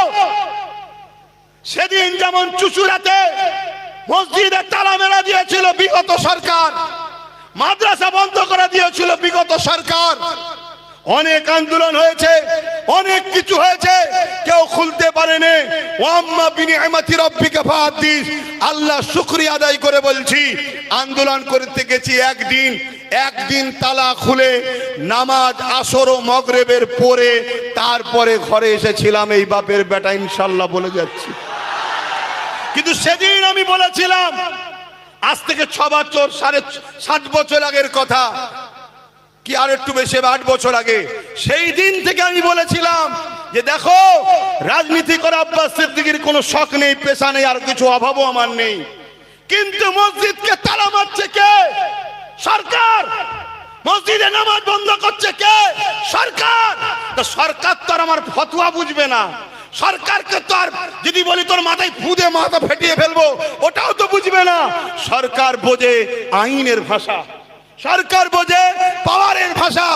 সেদিন যেমন চুচুড়াতে মসজিদে তালা মেরা দিয়েছিল বিগত সরকার, মাদ্রাসা বন্ধ করে দিয়েছিল বিগত সরকার, অনেক আন্দোলন হয়েছে, অনেক কিছু হয়েছে, কেউ খুলতে পারেনি। ওয়াম্মা বিনিআমাতি রাব্বিকা ফাহাদ্দিস, আল্লাহ শুকরিয়া আদায় করে বলছি, আন্দোলন করতে গেছি একদিন তালা খুলে নামাজ আসর ও মাগরিবের পরে তারপরে ঘরে এসেছিলাম। এই বাপের বেটা ইনশাআল্লাহ বলে যাচ্ছি। কিন্তু সেদিন আমি বলেছিলাম, আজ থেকে 6 বছর 7.5 বছর আগের কথা, কি আর একটু বেশি 8 বছর আগে, সেই দিন থেকে আমি বলেছিলাম যে দেখো, রাজনীতি করে আব্বাস সিদ্দিকীর কোনো শখ নেই, পেশা নেই, আর কিছু অভাবও আমার নেই, কিন্তু মসজিদকে তালা মারছে কে? সরকার। মসজিদে নামাজ বন্ধ করছে কে? সরকার। তো সরকার তো আর আমার ফতোয়া বুঝবে না, সরকারকে তো আর যদি বলি তোর মাথায় ফুদে মাথা ফেটিয়ে ফেলবো ওটাও তো বুঝবে না। সরকার বোঝে আইনের ভাষা, সরকার বোঝে পাওয়ারের ভাষা।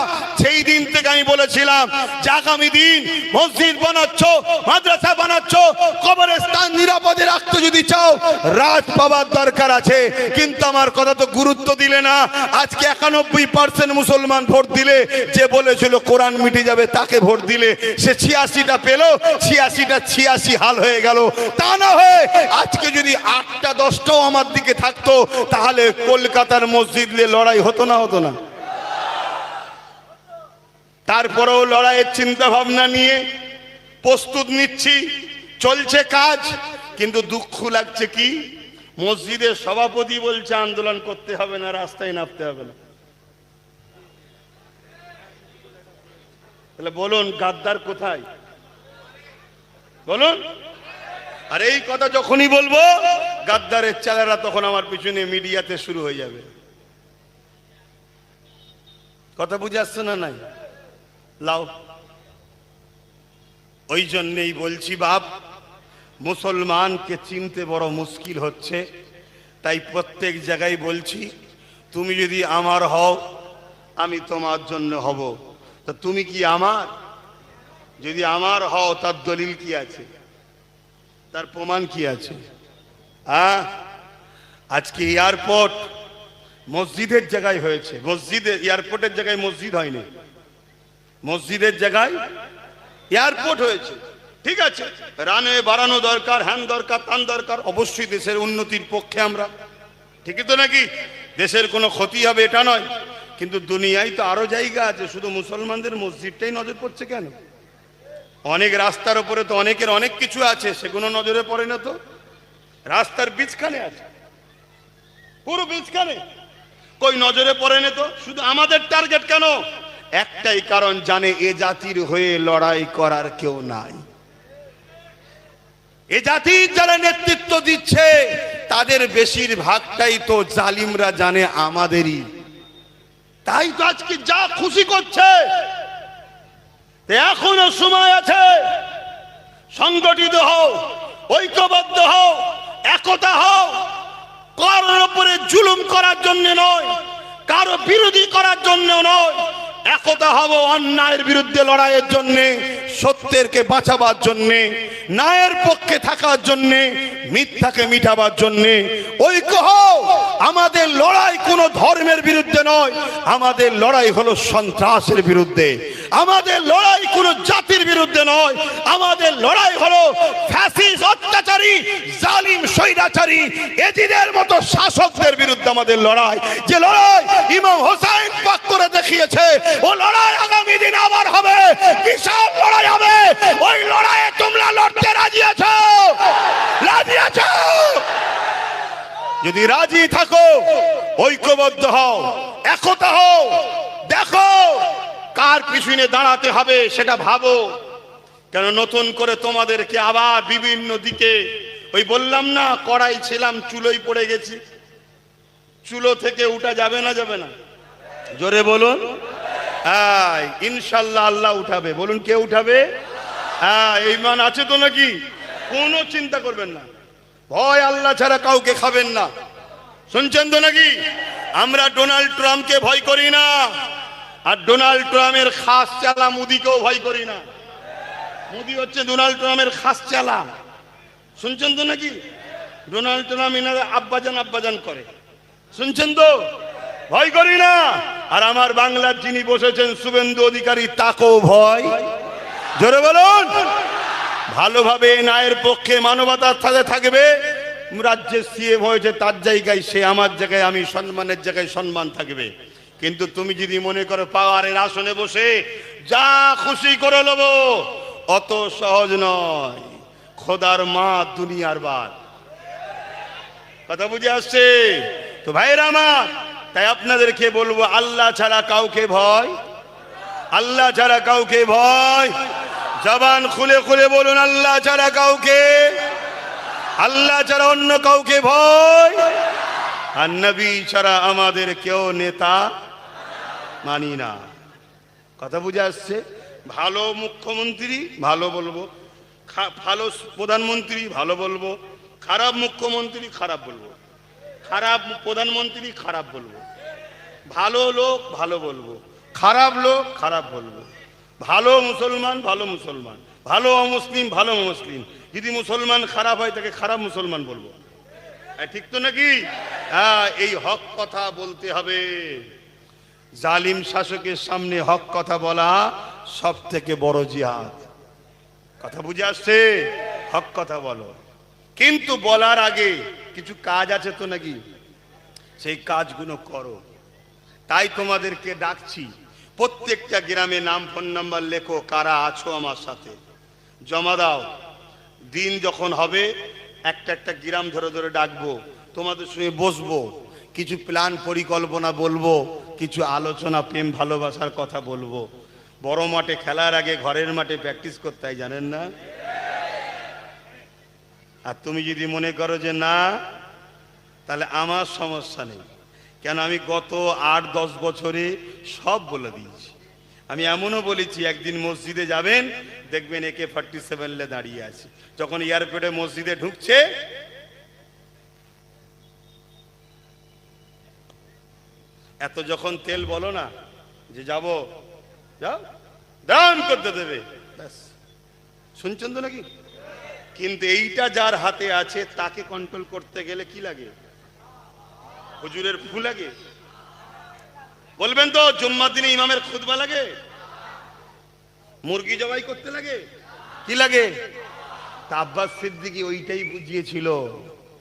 সেই দিন থেকে আমি বলেছিলাম যে আগামী দিন মসজিদ বানাচ্ছ, মাদ্রাসা বানাচ্ছ, কবরস্থান নিরাপদে রাখতে যদি চাও রাত পাওয়ার দরকার আছে। কিন্তু আমার কথা তো গুরুত্ব দিলে না। আজকে 91% মুসলমান ভোট দিলে, যে বলেছিল কোরআন মিটে যাবে তাকে ভোট দিলে, সে 86টা পেল, 86টা 86 হাল হয়ে গেল। তা না হয়ে আজকে যদি 8টা 10টাও আমার দিকে থাকতো, তাহলে কলকাতার মসজিদ নিয়ে লড়াই হতো না? হতো না? তারপরেও লড়াইয়ের চিন্তা ভাবনা নিয়ে প্রস্তুত নিচ্ছি, চলছে কাজ। কিন্তু দুঃখ লাগছে কি, মসজিদের সভাপতি বলছে আন্দোলন করতে হবে না, রাস্তায় নামতে হবে না। তাহলে বলুন গাদ্দার কোথায়? বলুন। আর এই কথা যখনই বলবো, গাদ্দারের চালারা তখন আমার পিছনে মিডিয়াতে শুরু হয়ে যাবে। কথা বুঝে আসছে না? নাই লাও। ওই জন্যই বলছি বাপ, মুসলমানকে চিনতে বড় মুশকিল হচ্ছে। তাই প্রত্যেক জায়গায় বলছি, তুমি যদি আমার হও আমি তোমার জন্য হব। তা তুমি কি আমার? যদি আমার হও তার দলিল কি আছে, তার প্রমাণ কি আছে? আজকে এয়ারপোর্ট মসজিদের জায়গায় হয়েছে, মসজিদের এয়ারপোর্টের জায়গায় মসজিদ হয়নি, মসজিদের জায়গায় এয়ারপোর্ট হয়েছে। ঠিক আছে, রানওয়ে বাড়ানো দরকার, হ্যান দরকার, তান দরকার, অবশ্যই দেশের উন্নতির পক্ষে আমরা, ঠিকই তো নাকি? দেশের কোনো ক্ষতি হবে এটা নয়। কিন্তু দুনিয়ায় তো আরো জায়গা আছে, শুধু মুসলমানদের মসজিদটাই নজর পড়ছে কেন? অনেক রাস্তার উপরে তো অনেকের অনেক কিছু আছে, সেগুলো নজরে পড়ে না তো। রাস্তার বীজখানে আছে, পুরো বীজখানে কই নজরে পড়ে না তো। শুধু আমাদের টার্গেট কেন? একটাই কারণ, জানে এ জাতির হয়ে লড়াই করার কেউ নাই। এ জাতির যারা নেতৃত্ব দিচ্ছে তাদের বেশিরভাগটাই তো জালিমরা জানে আমাদেরই। তাই তো আজকে যা খুশি করছে। এখনো সময় আছে, সংগঠিত হও, ঐক্যবদ্ধ হও, একতা হও। কারোর উপরে জুলুম করার জন্য নয়, কারো বিরোধী করার জন্য নয়, একতা হব অন্যায়ের বিরুদ্ধে লড়াইয়ের জন্য, সত্যেরকে বাঁচাবার জন্যে, ন্যায়ের পক্ষে থাকার জন্যে, মিথ্যাকে মিটাবার জন্যে ঐক্য হও। আমাদের লড়াই কোনো ধর্মের বিরুদ্ধে নয়, আমাদের লড়াই হলো সন্ত্রাসের বিরুদ্ধে। আমাদের লড়াই কোনো জাতির বিরুদ্ধে নয়, আমাদের লড়াই হলো ফ্যাসিস্ট, অত্যাচারী, জালিম, স্বৈরাচারী, এজিদের মতো শাসকদের বিরুদ্ধে আমাদের লড়াই। যে লড়াই ইমাম হোসেন পাক করে দেখিয়েছে, ও লড়াই আগামী দিন আবার হবে, বিশাল লড়াই হবে। ওই লড়াইয়ে তোমরা লড়তে রাজি আছো? রাজি আছো? যদি রাজি থাকো ঐক্যবদ্ধ হও, একতা হও। দেখো কার পিছনে দাঁড়াতে হবে সেটা ভাবো। কেন নতুন করে তোমাদেরকে আবার বিভিন্ন দিকে, ওই বললাম না কড়াই ছিলাম চুলোই পড়ে গেছি, চুলো থেকে উঠা যাবে না? যাবে না? জোরে বলুন। হ্যাঁ ইনশাল্লাহ আল্লাহ উঠাবে। বলুন কে উঠাবে? হ্যাঁ ঈমান আছে তো নাকি? কোনো চিন্তা করবেন না, ভয় আল্লাহ ছাড়া কাউকে খাবেন না। শুনছেন তো নাকি? আমরা ডোনাল্ড ট্রাম্পকে ভয় করি না, আর ডোনাল্ড ট্রাম্পের খাস চালা মোদিকেও ভয় করি না। মোদি হচ্ছে ডোনাল্ড ট্রাম্পের খাস চালা। শুনছেন তো নাকি? ডোনাল্ড ট্রাম্প এনারা আব্বাজান আব্বাজান করে। শুনছেন তো? ভয় করি না। আর আমার বাংলার যিনি বসেছেন শুভেন্দু অধিকারী, তাকেও ভয়। জোরে বলুন। ভালোভাবে ন্যায়ের পক্ষে মানবতার সাথে থাকবে। রাজ্যের সিএম হয়েছে, তার জায়গায় সে, আমার জায়গায় আমি, সম্মানের জায়গায় সম্মান থাকবে। কিন্তু তুমি যদি মনে করো পাওয়ারের আসনে বসে যা খুশি করে নেব, অত সহজ নয়। খোদার মা দুনিয়ার বাদ। কথা বুঝে আসছে তো ভাইরা আমার? তাই আপনাদেরকে বলবো, আল্লাহ ছাড়া কাউকে ভয়, আল্লাহ ছাড়া কাউকে ভয়। জবান খুলে খুলে বলুন, আল্লাহ ছাড়া কাউকে, আল্লাহ ছাড়া অন্য কাউকে ভয়। আর নবী ছাড়া আমাদের কেউ নেতা মানি না। কথা বুঝে আসছে? ভালো মুখ্যমন্ত্রী ভালো বলবো, ভালো প্রধানমন্ত্রী ভালো বলবো, খারাপ মুখ্যমন্ত্রী খারাপ বলবো, খারাপ প্রধানমন্ত্রী খারাপ বলবো, ভালো লোক ভালো বলবো, খারাপ লোক খারাপ বলবো, ভালো মুসলমান ভালো মুসলমান, ভালো অমুসলিম ভালো মুসলিম। যদি মুসলমান খারাপ হয় তাকে খারাপ মুসলমান বলবো। ঠিক তো নাকি? হ্যাঁ, এই হক কথা বলতে হবে। জালিম শাসকের সামনে হক কথা বলা সব থেকে বড় জিহাদ। কথা বুঝে আসছে? হক কথা বলো, কিন্তু বলার আগে কিছু কাজ আছে তো নাকি? সেই কাজগুলো করো। তাই তোমাদেরকে ডাকছি, প্রত্যেকটা গ্রামে নাম ফোন নাম্বার লেখো, কারা আছো আমার সাথে জমা দাও। দিন যখন হবে একটা একটা গ্রাম ধরে ধরে ডাকবো, তোমাদের সঙ্গে বসবো, কিছু প্ল্যান পরিকল্পনা বলবো, কিছু আলোচনা প্রেম ভালোবাসার কথা বলবো। বড় মাঠে খেলার আগে ঘরের মাঠে প্র্যাকটিস করতে হয়, জানেন না? আর তুমি যদি মনে করো যে না, তাহলে আমার সমস্যা নেই। কেন আমি গত 8-10 বছরে সব বলে দিয়েছি। আমি এমনও বলেছি, একদিন মসজিদে যাবেন, দেখবেন AK-47 দাঁড়িয়ে আছে। যখন এয়ারপোর্টে মসজিদে ঢুকছে, এত যখন তেল বলো না যে যাবো, যাও দান করতে দেবে, শুনছেন তো নাকি? কিন্তু এইটা যার হাতে আছে তাকে কন্ট্রোল করতে গেলে কি লাগে? হুজুরের ফু লাগে? বলবেন তো জুম্মার দিনে ইমামের খুতবা লাগে? মুরগি জবাই করতে লাগে? কি লাগে? আব্বাস সিদ্দিকী ওইটাই বুঝিয়েছিল,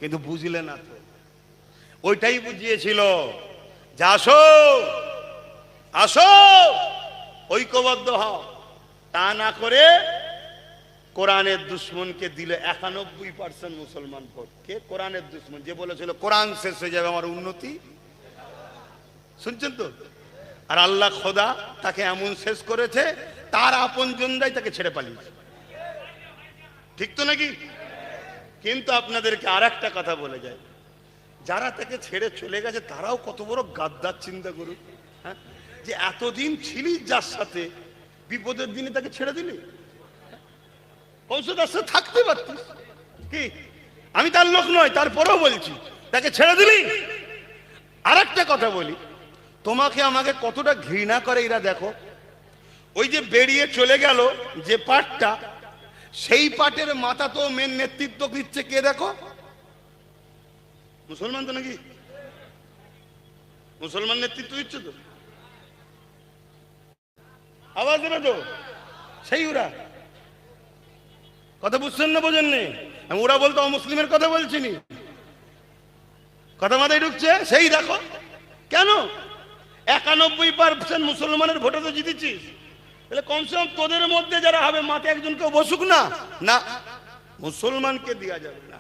কিন্তু বুঝলে না তো। ওইটাই বুঝিয়েছিল যে আসো আসো ঐক্যবদ্ধ হও। তা না করে কোরআনের দুশ্মনকে দিল 91% মুসলমান ভোট। কে? কোরআনের দুশ্মন, যে বলেছিল কোরআন শেষ হয়ে যাবে আমার উন্নতি। শুনছেন তো? আর আল্লাহ খোদা তাকে এমন শেষ করেছে, তার আপন জনরাই তাকে ছেড়ে পালিয়েছে। ঠিক তো নাকি? কিন্তু আপনাদেরকে আর একটা কথা বলে যায়, যারা তাকে ছেড়ে চলে গেছে তারাও কত বড় গাদ্দার, চিন্তা করুন। হ্যাঁ, যে এতদিন ছিলি যার সাথে, বিপদের দিনে তাকে ছেড়ে দিলি, ঔষধ আসতে থাকতে পারতিস কি? আমি তার লোক নয়, তারপরেও বলছি তাকে ছেড়ে দিলি। আর একটা কথা বলি, তোমাকে আমাকে কতটা ঘৃণা করে এরা দেখো। ওই যে বেরিয়ে চলে গেল যে পাটটা, সেই পাটের মাথা তো মেন নেতৃত্ব দিচ্ছে কে দেখো? মুসলমান তো নাকি? মুসলমান নেতৃত্ব দিচ্ছে তো, আওয়াজ দেবে তো সেই ওরা। কথা বুঝছেন না বোঝেননি? আমি ওরা বলতো মুসলিমের কথা বলছিনি, কথা মাথায় ঢুকছে? সেই দেখো কেন 91% মুসলমানের ভোটে তো জিতেছিস, তাহলে কমসে কম তোদের মধ্যে যারা হবে মাঠে একজন কেউ বসুক না, না মুসলমানকে দেওয়া যাবে না।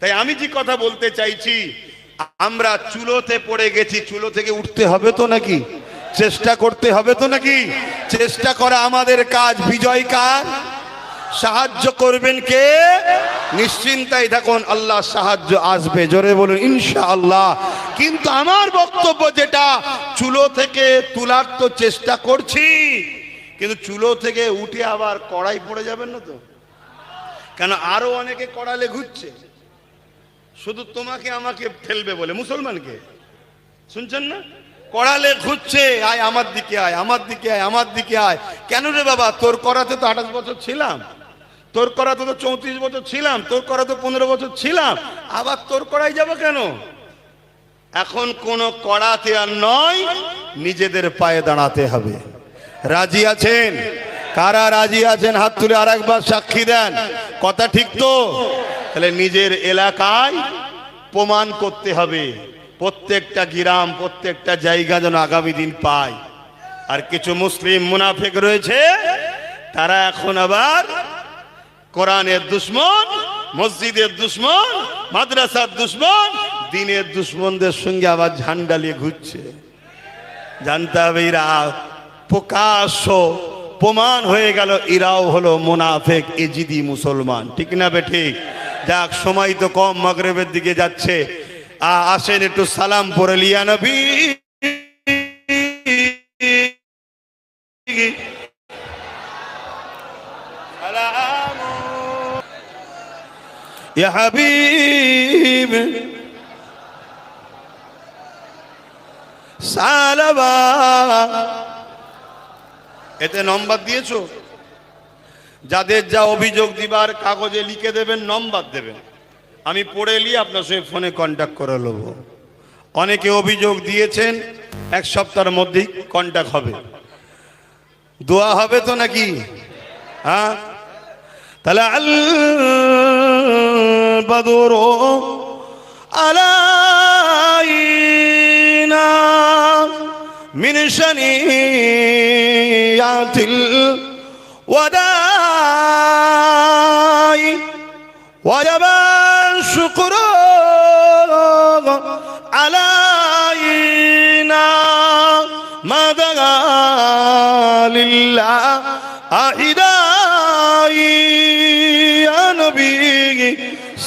তাই আমি যে কথা বলতে চাইছি, আমরা চুলোতে পড়ে গেছি, চুলো থেকে উঠতে হবে তো নাকি? চেষ্টা করতে হবে তো নাকি? চেষ্টা করা আমাদের কাজ। বিজয় কার? সাহায্য করবেন কে? নিশ্চিন্তাই থাকুন, আল্লাহ সাহায্য আসবে। জোরে বলুন ইনশাআল্লাহ। কিন্তু আমার বক্তব্য যেটা, চুলো থেকে তোলার তো চেষ্টা করছি, কিন্তু চুলো থেকে উঠে আবার কড়াই পড়ে যাবেন না তো? কেন আরো অনেকে কড়ালে ঘুরছে, শুধু তোমাকে আমাকে ফেলবে বলে। মুসলমানকে শুনছেন না? কড়ালে ঘুরছে, আয় আমার দিকে, আয় আমার দিকে, আয় আমার দিকে আয়। কেন রে বাবা? তোর করাতে তো 28 বছর ছিলাম, তোর করাতে তো 34 বছর ছিলাম, তোর করাতে 15 বছর ছিলাম, আবার তোর কড়াই যাবো কেন? এখন কোন কড়াতে আর নয়, নিজেদের পায়ে দাঁড়াতে হবে। রাজি আছেন? কারা রাজি আছেন হাত তুলে আর একবার সাক্ষী দেন। কথা ঠিক তো? তাহলে নিজের এলাকায় প্রমাণ করতে হবে, প্রত্যেকটা গ্রাম প্রত্যেকটা জায়গা যেন আগামী দিন পায়। আর কিছু মুসলিম মুনাফিক রয়েছে, তারা এখন আবার কোরআনের দুশমন, মসজিদের দুশমন, মাদ্রাসার দুশমন, দিনের দুশমনদের সঙ্গে আবার ঝান্ডা নিয়ে ঘুরছে। জানতে হবে এরা প্রকাশ্য প্রমাণ হয়ে গেল এরাও হলো মুনাফিক, ইজিদি মুসলমান। ঠিক না বে ঠিক? যাক, সময় তো কম, মাগরিবের দিকে যাচ্ছে। আসেন একটু সালাম পড়ে লিয়া নবী। ইয়া হাবিব সালাবা। এতে নম্বর দিয়েছো? যাদের যা অভিযোগ দিবার কাগজে লিখে দেবেন, নম্বর দেবেন, আমি পড়ে নিয়ে আপনার সঙ্গে ফোনে কন্ট্যাক্ট করে নেব। অনেকে অভিযোগ দিয়েছেন, এক সপ্তাহের মধ্যেই কন্ট্যাক্ট হবে। দোয়া হবে তো নাকি? হ্যাঁ, তাহলে আল বাদরু আলাইনা মিন শানিয়াতিল ওয়াদাই ওয়াজাবা শুকরু আলাইনা মাদা লিল্লাহ আহিদাই ইয়া নবী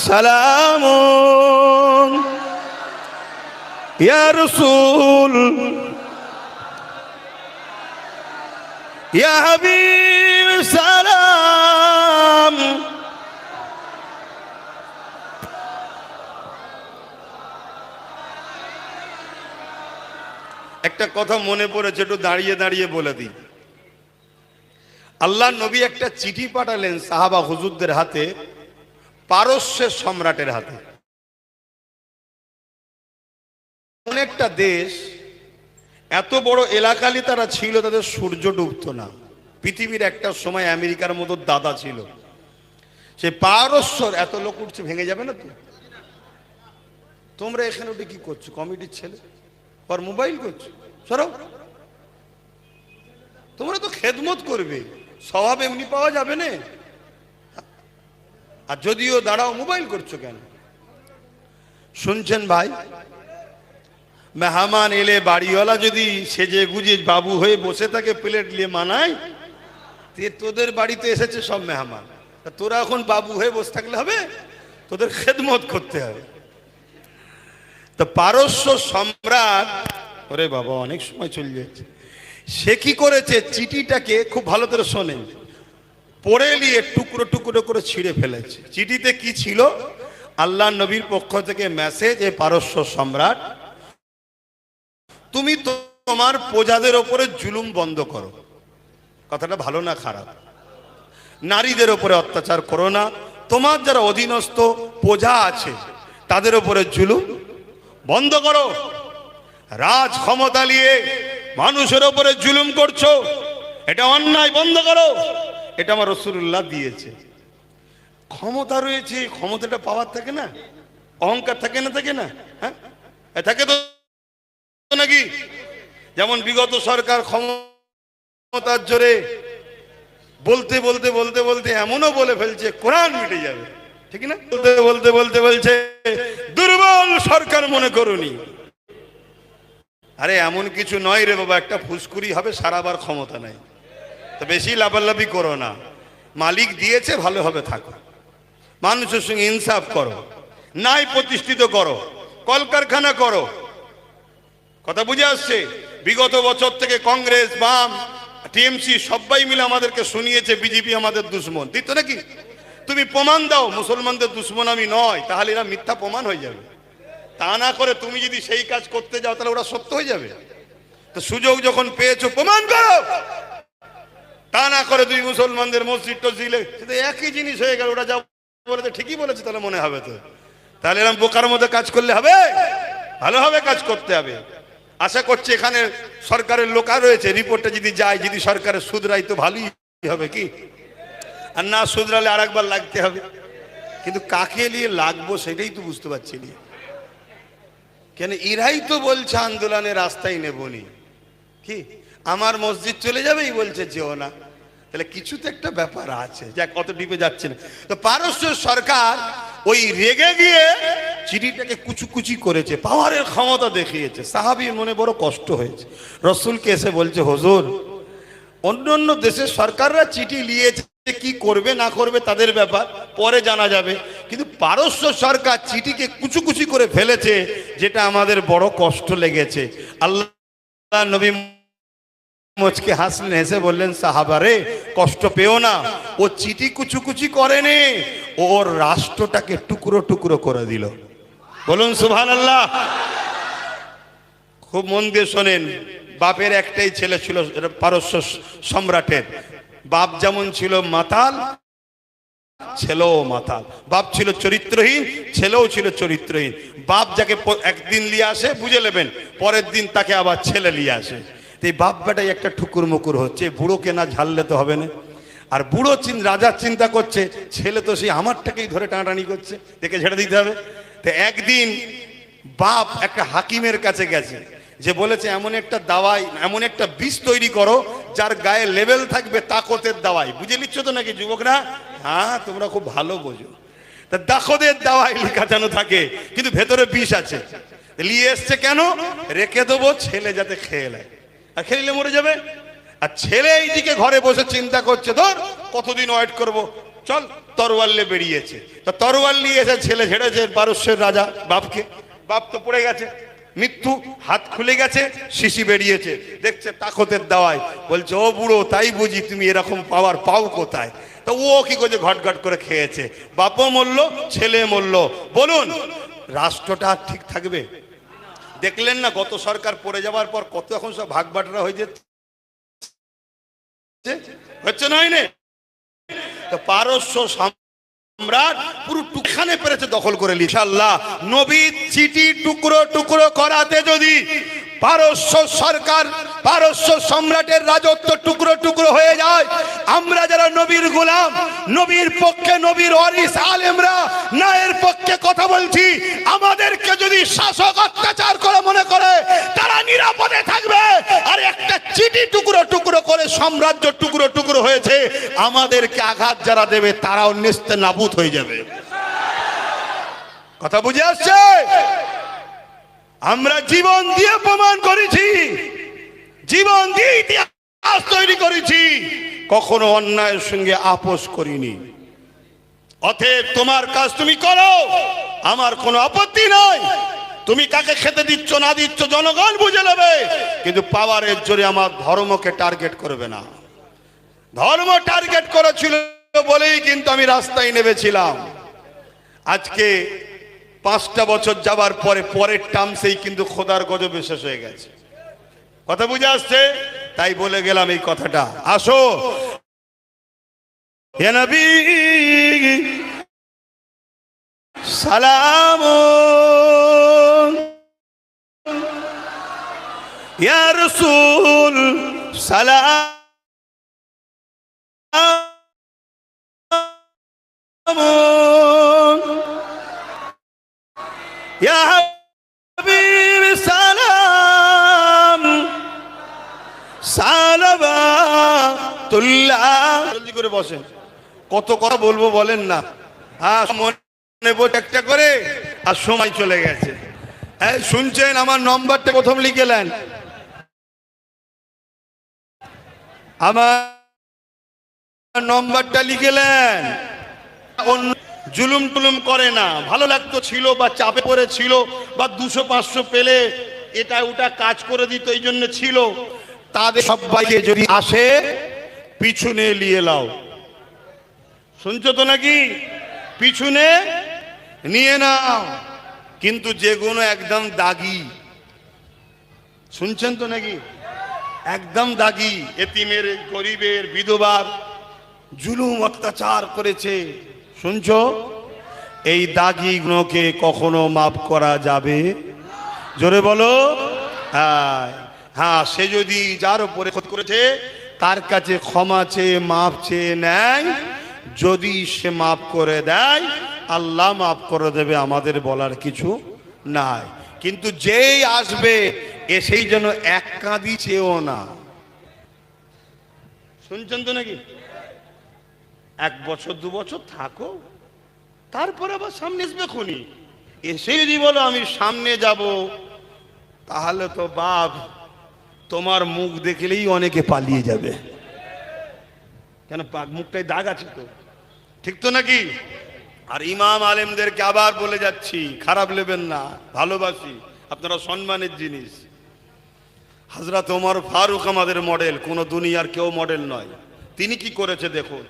সালামুন ইয়া রাসূল ইয়া হাবিব সালাম। একটা কথা মনে পড়েছে, একটু দাঁড়িয়ে দাঁড়িয়ে বলে দিই। আল্লাহ নবী একটা চিঠি পাঠালেন সাহাবা হুজুরদের হাতে, পারস্যের সম্রাটের হাতে। অনেকটা দেশ, এত বড় এলাকালি তারা ছিল, তাদের সূর্য ডুবতো না। পৃথিবীর একটা সময় আমেরিকার মতো দাদা ছিল, সে পারস্যর এত লোক উঠছে, ভেঙে যাবে না তো? তোমরা এখানে উঠে কি করছো? কমিটির ছেলে আর মোবাইল করছো, সরো। তোমরা তো খেদমত করবে, স্বভাব এমনি পাওয়া যাবে না। আর যদিও দাঁড়াও, মোবাইল করছো কেন? শুনছেন ভাই, মেহমান এলে বাড়িওয়ালা যদি সেজে গুজে বাবু হয়ে বসে থাকে, প্লেট নিয়ে মানায়, তোদের বাড়িতে এসেছে সব মেহমান, তোরা এখন বাবু হয়ে বসে থাকলে হবে? তোদের খেদমত করতে হবে। তো পারস্য সম্রাট, ওরে বাবা অনেক সময় চলে যাচ্ছে, সে কি করেছে, চিঠিটাকে খুব ভালো করে শোনেন, পড়ে নিয়ে টুকরো টুকরো করে ছিঁড়ে ফেলেছে। চিঠিতে কি ছিল? আল্লাহ নবীর পক্ষ থেকে মেসেজ, এ পারস্য সম্রাট, তুমি তোমার প্রজাদের ওপরে জুলুম বন্ধ করো। কথাটা ভালো না খারাপ? নারীদের উপরে অত্যাচার করো না, তোমার যারা অধীনস্থ প্রজা আছে তাদের উপরে জুলুম বন্ধ করো। রাজ ক্ষমতা নিয়ে মানুষের উপরে জুলুম করছো, এটা অন্যায়, বন্ধ করো। এটা আমার রাসূলুল্লাহ দিয়েছে। ক্ষমতা রয়েছে, ক্ষমতাটা পাওয়ার থাকে না, অহংকার থাকে না, থাকে না? হ্যাঁ থাকে তো নাকি? যেমন বিগত সরকার ক্ষমতার জোরে বলতে বলতে বলতে বলতে এমনও বলে ফেলছে কোরআন মিটে যাবে, ঠিক না? বলতে বলতে বলতে বলছে দুর্বল সরকার মনে করুনি। আরে এমন কিছু নয় রে বাবা, একটা ফুসকুরি হবে, সারাবার ক্ষমতা নাই। তো বেশি লাফালাফি করো না, মালিক দিয়েছে ভালোভাবে থাকো, মানুষের সঙ্গে ইনসাফ করো, নাই প্রতিষ্ঠিত করো, কলকারখানা করো। কথা বুঝে আসছে? বিগত বছর থেকে কংগ্রেস, বাম, টিএমসি সবাই মিলে আমাদেরকে শুনিয়েছে বিজেপি আমাদের দুশ্মন, দিত নাকি? তুমি প্রমাণ দাও মুসলমানদের দুশ্মন আমি নয়, তাহলে এরা মিথ্যা প্রমাণ হয়ে যাবে। তা না করে তুমি যদি সেই কাজ করতে যাও তাহলে ওরা সত্য হয়ে যাবে। তো সুযোগ যখন পেয়েছো প্রমাণ করো। তা না করে তুমি মুসলমানদের মসজিদ টসজিদে, সেটা একই জিনিস হয়ে গেল। ওরা যা বলেছে ঠিকই বলেছে, তাহলে মনে হবে তো। তাহলে এরকম বোকার মধ্যে কাজ করলে হবে? ভালোভাবে কাজ করতে হবে। আশা করছি এখানে সরকারের লোক রয়েছে, রিপোর্টটা যদি যায়, যদি সরকারের শুধরাই তো ভালোই হবে, কি? আর না শুধরালে আর একবার লাগতে হবে। কিন্তু কাকে নিয়ে লাগবো সেটাই তো বুঝতে পারছি না। কেন এরাই তো বলছে আন্দোলনের রাস্তায় নেবনি, কি আমার মসজিদ চলে যাবে, এই বলছে যেও না। তাহলে কিছু তো একটা ব্যাপার আছে, যাক অত ডিপে যাচ্ছে না। তো পারস্য সরকার ওই রেগে গিয়ে চিঠিটাকে কুচি করেছে, পাওয়ারের ক্ষমতা দেখিয়েছে। সাহাবীর মনে বড় কষ্ট হয়েছে, রসুলকে এসে বলছে হুজুর, অন্য অন্য দেশের সরকাররা চিঠি নিয়েছে, কি করবে না করবে তাদের ব্যাপার, পরে জানা যাবে, কিন্তু পারস্য সরকার চিঠিকে কুচি করে ফেলেছে, যেটা আমাদের বড় কষ্ট লেগেছে। আল্লাহ নবী মুচকে হাসলেন, হেসে বললেন সাহাবারে কষ্ট পেও না, ও চিঠি কুচি করেনি, ওর রাষ্ট্রটাকে টুকরো টুকরো করে দিল। বলুন সুবহানাল্লাহ। খুব মন দিয়ে শোনেন, বাপের একটাই ছেলে ছিল পারস্য সম্রাটের। বাপ যেমন ছিল মাতাল, ছেলেও মাতাল। বাপ ছিল চরিত্রহীন, ছেলেও ছিল চরিত্রহীন। বাপ যাকে একদিন নিয়ে আসে বুঝে নেবেন, পরের দিন তাকে আবার ছেলে নিয়ে আসে। এই বাপ বেটাই একটা ঠুকুর মুকুর হচ্ছে, বুড়োকে না ঝাললে তো হবে না। আর বুড়ো রাজার চিন্তা করছে, ছেলে তো সেই আমারটাকেই ধরে টানাটানি করছে, দেখে ছেড়ে দিতে হবে। তো একদিন বাপ একটা হাকিমের কাছে গেছে, যে বলেছে এমন একটা দাওয়াই, এমন একটা বিষ তৈরি করো যার গায়ে লেভেল থাকবে তাকতের দাওয়াই। বুঝে নিচ্ছ তো নাকি যুবকরা? হ্যাঁ, তোমরা খুব ভালো বোঝো। তা তাকতের দাওয়াই লেখা যেন থাকে, কিন্তু ভেতরে বিষ আছে। নিয়ে এসছে কেন? রেখে দেবো, ছেলে যাতে খেয়ে নেয়, আর খেলে মরে যাবে। আর ছেলে এইদিকে ঘরে বসে চিন্তা করছে, ধর কতদিন ওয়েট করব, চল তরোয়াল নিয়ে বেরিয়েছে। তো তরোয়াল নিয়ে এসে ছেলে ছেড়েছে পারস্যের রাজা বাপকে। বাপ তো পড়ে গেছে, মৃত্যু, হাত খুলে গেছে, শিশি বেরিয়েছে, দেখছে তাকতের দাওয়াই। বলছে ও বুড়ো, তাই বুঝি তুমি এরকম পাওয়ার পাও কোথায়? তো ও কি করছে, ঘট করে খেয়েছে। বাপও মরল, ছেলে মরল। বলুন রাষ্ট্রটা ঠিক থাকবে? দেখলেন না গত সরকার পড়ে যাওয়ার পর কত এখন সব ভাগ বাটরা হয়ে যাচ্ছে, হচ্ছে না? হয়নি? তো পারস্য সম্রাট পুরো টুকখানে পেরেছে দখল করে। ইনশাআল্লাহ নবীর চিঠি টুকরো টুকরো করাতে যদি পারস্য সরকার, পারস্য সম্রাটের রাজত্ব টুকরো টুকরো হয়ে যায়, আমরা যারা নবীর গোলাম, নবীর পক্ষে, নবীর ওয়ারিস আলেমরা ন্যায়ের পক্ষে কথা বলছি, আমাদেরকে যদি শাসক অত্যাচার করে মনে করে, তারা নিরাপদে থাকবে। আর একটা চিঠি টুকরো টুকরো করে সাম্রাজ্য টুকরো টুকরো হয়েছে, আমাদেরকে আঘাত যারা দেবে তারাও নেস্তে নাবুদ হয়ে যাবে। কথা বুঝে আসছে? আমরা জীবন দিয়ে প্রমাণ করেছি, জীবন দিয়ে ইতিহাস তৈরি করেছি, কখনো অন্যায়ের সঙ্গে আপোষ করিনি। অতএব তোমার কাজ তুমি করো, আমার কোনো আপত্তি নাই। তুমি কাকে খেতে দিচ্ছ না দিচ্ছ জনগণ বুঝে নেবে, কিন্তু পাওয়ারের জোরে আমার ধর্মকে টার্গেট করবে না। ধর্ম টার্গেট করেছিল বলেই কিন্তু আমি রাস্তায় নেমেছিলাম। আজকে 5টা বছর যাবার পরে পরের টার্মসেই কিন্তু খোদার গজবে শেষ হয়ে গেছে। কথা বুঝে আসছে? তাই বলে গেলাম এই কথাটা। আসো হে নবী সালাম, ইয়া রাসূল সালাম, ইয়া হাবিব সালাম সালাবাতুল্লাহ। জলদি করে বসেন, কত কথা বলবো বলেন না। হ্যাঁ মনে বোঝ একটা করে, আর সময় চলে গেছে। হ্যাঁ শুনছেন, আমার নম্বরটা প্রথম লিখেলেন, আমার নম্বরটা লিখেলেন। জুলুম টুলুম করে না, ভালো লাগতো ছিল বা চাপে পড়ে ছিল বা 200-500 পেলে এটা ওটা কাজ করে দিত, এই জন্য ছিল। তাদের সবাইকে যদি আসে পিছনে নিয়ে লাও, শুনছো তো নাকি? পিছনে নিয়ে নাও, কিন্তু যেগুলো একদম দাগি, শুনছেন তো নাকি? একদম দাগি, এতিমের, গরিবের, বিধবার জুলুম অত্যাচার করেছে, শুনছো? এই দাগিগুলোকে কখনো মাফ করা যাবে? জোরে বলো। হ্যাঁ হ্যাঁ, সে যদি যার উপরে ক্ষতি করেছে তার কাছে ক্ষমা চেয়ে মাফ চেয়ে নেয়, যদি সে মাফ করে দেয় আল্লাহ মাফ করে দেবে, আমাদের বলার কিছু নাই। কিন্তু যেই আসবে এসেই যেন এক কাঁদি চেয়েও না, শুনছেন তো নাকি? 1 বছর 2 বছর থাকো, তারপরে আবার সামনে আসবে খুনি। এসে যদি বলো আমি সামনে যাব, তাহলে তো বাপ তোমার মুখ দেখলেই অনেকে পালিয়ে যাবে। কেন? মুখটাই দাগ আছে তো, ঠিক তো নাকি? আর ইমাম আলেমদেরকে আবার বলে যাচ্ছি, খারাপ নেবেন না, ভালোবাসি, আপনারা সম্মানের জিনিস। হযরত ওমর ফারুক আমাদের মডেল, কোন দুনিয়ার কেউ মডেল নয়। তিনি কি করেছে দেখুন।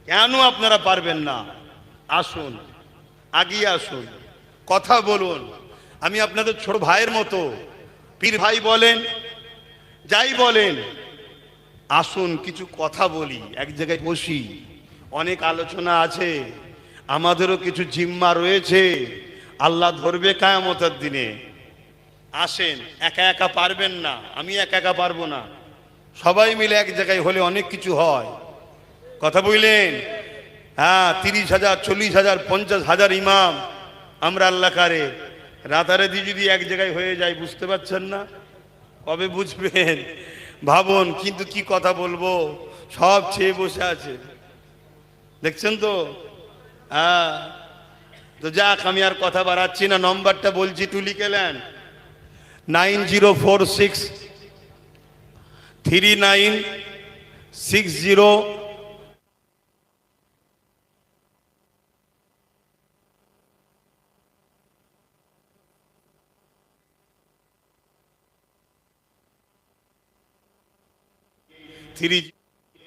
কেন আপনারা পারবেন না? আসুন, আগিয়ে আসুন, কথা বলুন। আমি আপনাদের ছোট ভাইয়ের মতো, পীর ভাই বলেন, যাই বলেন, আসুন কিছু কথা বলি, এক জায়গায় বসি। অনেক আলোচনা আছে, আমাদেরও কিছু জিম্মা রয়েছে, আল্লাহ ধরবে কিয়ামতের দিনে। আসেন, একা একা পারবেন না, আমি একা একা পারবো না, সবাই মিলে এক জায়গায় হলে অনেক কিছু হয়। কথা বললেন? হ্যাঁ, 30,000, 40,000, 50,000 ইমাম আমরা আল্লাহ কারে, রাতারাতি যদি এক জায়গায় হয়ে যায়, বুঝতে পারছেন না? কবে বুঝবেন ভাবুন। কিন্তু কি কথা বলবো, সব ছেয়ে বসে আছে, দেখছেন তো? হ্যাঁ, তো যাক, আমি আর কথা বাড়াচ্ছি না, নম্বরটা বলছি, তুই লিখে নেন 9046 3960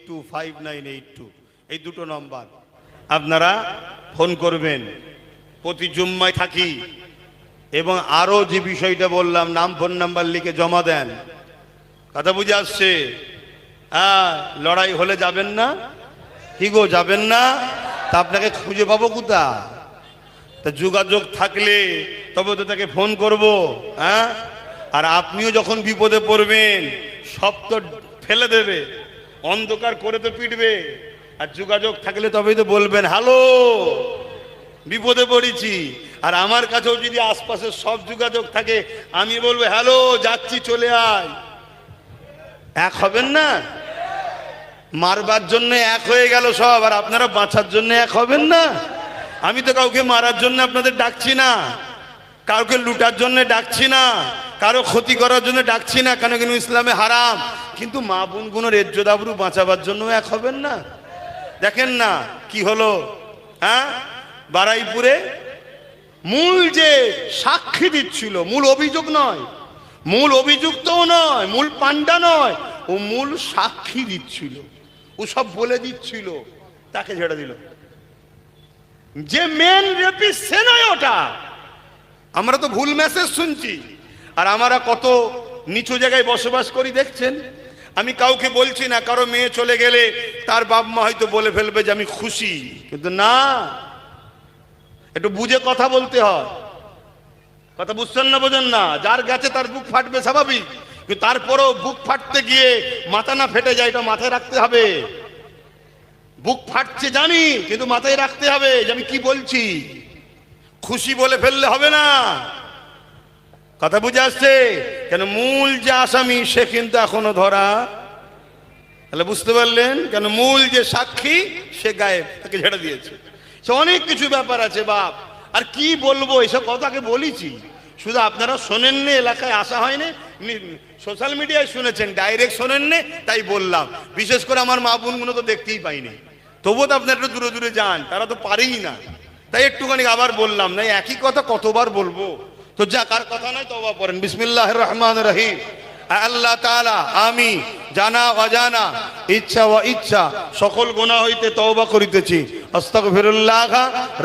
325982, এই দুটো নম্বর আপনারা ফোন করবেন। প্রতি জুম্মায় থাকি, এবং আরো যে বিষয়টা বললাম, নাম ফোন নাম্বার লিখে জমা দেন। কথা বুঝে আসছে? হ্যাঁ, লড়াই হলে যাবেন না? কি গো, যাবেন না? তা আপনাকে খুঁজে পাবো কোথা? তা যোগাযোগ থাকলে তবে তো তাকে ফোন করব। হ্যাঁ, আর আপনিও যখন বিপদে পড়বেন সব তো ফেলে দেবে, অন্ধকার করে তো পিটবে। আর যোগাযোগ থাকলে তবেই তো বলবেন হ্যালো, বিপদে পড়েছি। আর আমার কাছেও যদি আশপাশের সব যোগাযোগ থাকে, আমি বলবো হ্যালো, যাচ্ছি, চলে আয়। এক হবেন না? মারবার জন্য এক হয়ে গেল সব, আর আপনারা বাঁচার জন্য এক হবেন না? আমি তো কাউকে মারার জন্য আপনাদের ডাকছি না, কাউকে লুটার জন্য ডাকছি না, কারো ক্ষতি করার জন্য ডাকছি না, কেন কেন ইসলামে হারাম। কিন্তু মা বোনগুলোর ইজ্জত আবরু বাঁচাবার জন্য এক হবেন না? দেখেন না কি হলো। হ্যাঁ, বারাইপুরে মূল যে সাক্ষী দিচ্ছিল, মূল অভিযোগ নয়, মূল অভিযুক্তও নয়, মূল পান্ডা নয়, ও মূল সাক্ষী দিচ্ছিল, ও সব বলে দিচ্ছিল, তাকে ছেড়ে দিল। যে মেন রেপিস্ট সে নয় ওটা। আমরা তো ভুল মেসেজ শুনছি, আর আমরা কত নিচু জায়গায় বসবাস করি দেখছেন। আমি কাউকে বলছি না, কারো মেয়ে চলে গেলে তার বাপ মা হয়তো বলে ফেলবে যে আমি খুশি, কিন্তু না, একটু বুঝে কথা বলতে হয়। কথা বুঝছেন না, বোঝেন না? যার গেছে তার বুক ফাটবে স্বাভাবিক, কিন্তু তারপরেও বুক ফাটতে গিয়ে মাথা না ফেটে যায়, এটা মাথায় রাখতে হবে। বুক ফাটছে জানি, কিন্তু মাথায় রাখতে হবে যে আমি কি বলছি। খুশি বলে ফেললে হবে না। কথা বুঝে আসছে? কেন মূল যে আসামি সে কিন্তু এখনো ধরা, তাহলে বুঝতে পারলেন কেন মূল যে সাক্ষী সে গায়েব, তাকে ঝেড়ে দিয়েছে। সে অনেক কিছু ব্যাপার আছে বাপ, আর কি বলবো, এসব কথাকে বলেছি, শুধু আপনারা শোনেননি, এলাকায় আসা হয়নি, সোশ্যাল মিডিয়ায় শুনেছেন, ডাইরেক্ট শোনেননি, তাই বললাম। বিশেষ করে আমার মা বোনগুলো তো দেখতেই পাইনি, তবুও তো আপনারা একটু দূরে দূরে যান, তারা তো পারেই না, তাই একটুখানি আবার বললাম। না একই কথা কতবার বলবো? তো যা, কার কথা নয় তওবা করেন। বিসমিল্লাহির রহমানির রহিম। আল্লাহ তাআলা আমি জানা অজানা, ইচ্ছা ও ইচ্ছা সকল গুনাহ হইতে তওবা করিতেছি। আস্তাগফিরুল্লাহ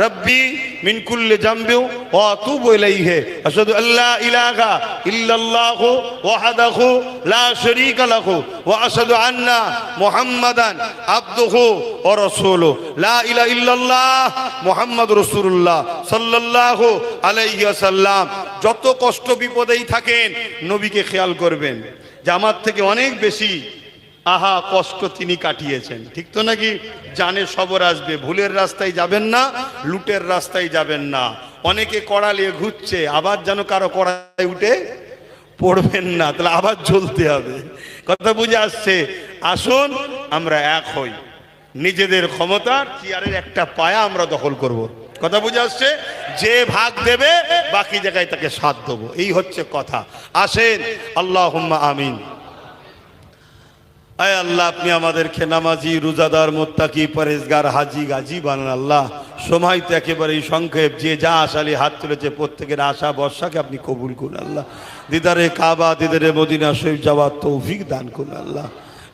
রাব্বি মিন কুল্লি যামবি ওয়া আতুবু ইলাইহি। আশহাদু আল্লা ইলাহা ইল্লাল্লাহু ওয়াহদাহু লা শারীকা লাহু ওয়া আশহাদু আন্না মুহাম্মাদান আবদুহু ওয়া রাসূলুহু। লা ইলাহা ইল্লাল্লাহ মুহাম্মাদুর রাসূলুল্লাহ সাল্লাল্লাহু আলাইহি ওয়াসাল্লাম। যত কষ্ট বিপদেই থাকেন নবীকে খেয়াল করবেন যে আমার থেকে অনেক বেশি আহা কষ্ট তিনি কাটিয়েছেন, ঠিক তো নাকি? জানে সবর আসবে, ভুলের রাস্তায় যাবেন না, লুটের রাস্তায় যাবেন না। অনেকে কড়া নিয়ে ঘুরছে, আবার যেন কারো কড়ায় উঠে পড়বেন না, তাহলে আবার জ্বলতে হবে। কথা বুঝে আসছে? আসুন আমরা এক হই, নিজেদের ক্ষমতার চেয়ারের একটা পায়া আমরা দখল করব। কথা বুঝে আসছে? যে ভাগ দেবে বাকি জায়গায় তাকে সাথ দেবো, এই হচ্ছে কথা। আসেন, আল্লাহুম্মা আমিন। আয় আল্লাহ, আপনি আমাদেরকে নামাজি, রোজাদার, মুত্তাকি, পরেজগার, হাজি গাজী বানান আল্লাহ। সময় তো একেবারেই সংক্ষেপ, যে যা আশালি হাত তুলেছে প্রত্যেকের আশা বর্ষাকে আপনি কবুল করুন আল্লাহ। দিদারে কাবা, দিদারে মদিনা শরীফ যাওয়ার তৌফিক দান করুন আল্লাহ।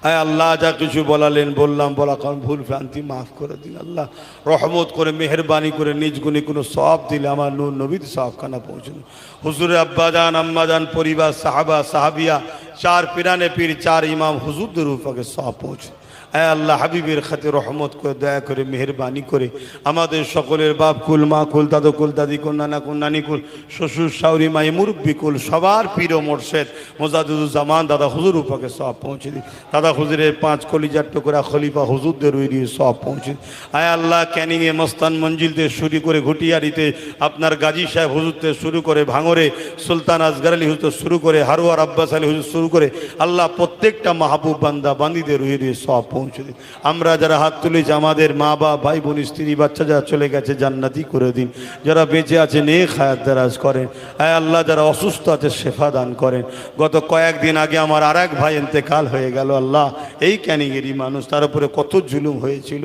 আয় আল্লাহ, যা কিছু বলালেন বললাম, বলা কারণ ভুল ভ্রান্তি মাফ করে দিন আল্লাহ। রহমত করে মেহেরবানি করে নিজ গুণে কোনো সওয়াব দিলে আমার নূর নবীর সওয়াবখানা পৌঁছানো। হুজুরে আব্বাজান, আম্মাজান, পরিবার, সাহাবা, সাহাবিয়া, চার পিরানে পীর, চার ইমাম হুজুরদের উপরে সওয়াব পৌঁছে। আয় আল্লাহ, হাবিবের খাতে রহমত করে, দয়া করে, মেহেরবানি করে আমাদের সকলের বাপ কুল, মা কুল, দাদু কুল, দাদি কুল, নানা কুল, নানি কুল, শ্বশুর শাউরি, মাই, মুরব্বী কুল, সবার পীর ও মোর্শেদ মোজাদুজ্জামান দাদা হুজুর উপরে সওয়াব পৌঁছে দিন। দাদা হুজুরের 5 কলিজার টুকরা খলিফা হুজুরদের ওই সওয়াব পৌঁছে দিন। আয় আল্লাহ, ক্যানিংয়ে, মস্তান, মঞ্জিলতে শুরু করে ঘুটিয়ারিতে, আপনার গাজী সাহেব হুজুরতে শুরু করে, ভাঙরে সুলতান আসগর আলী হুজুর শুরু করে, হারোয়ার আব্বাস আলী হুজুর শুরু করে, আল্লাহ প্রত্যেকটা মাহবুব বান্দা বান্দিদের ওই সওয়াব পৌঁছে দিন। আমরা যারা হাত তুলেছি আমাদের মা বাবা, ভাই বোন, স্ত্রী, বাচ্চা যারা চলে গেছে জান্নাতি করে দিন। যারা বেঁচে আছে নেক হায়াত দারাজ করেন। আয় আল্লাহ, যারা অসুস্থ আছে শেফা দান করেন। গত কয়েকদিন আগে আমার আর এক ভাই ইন্তেকাল হয়ে গেল আল্লাহ, এই ক্যানিংয়েরই মানুষ, তার উপরে কত জুলুম হয়েছিল,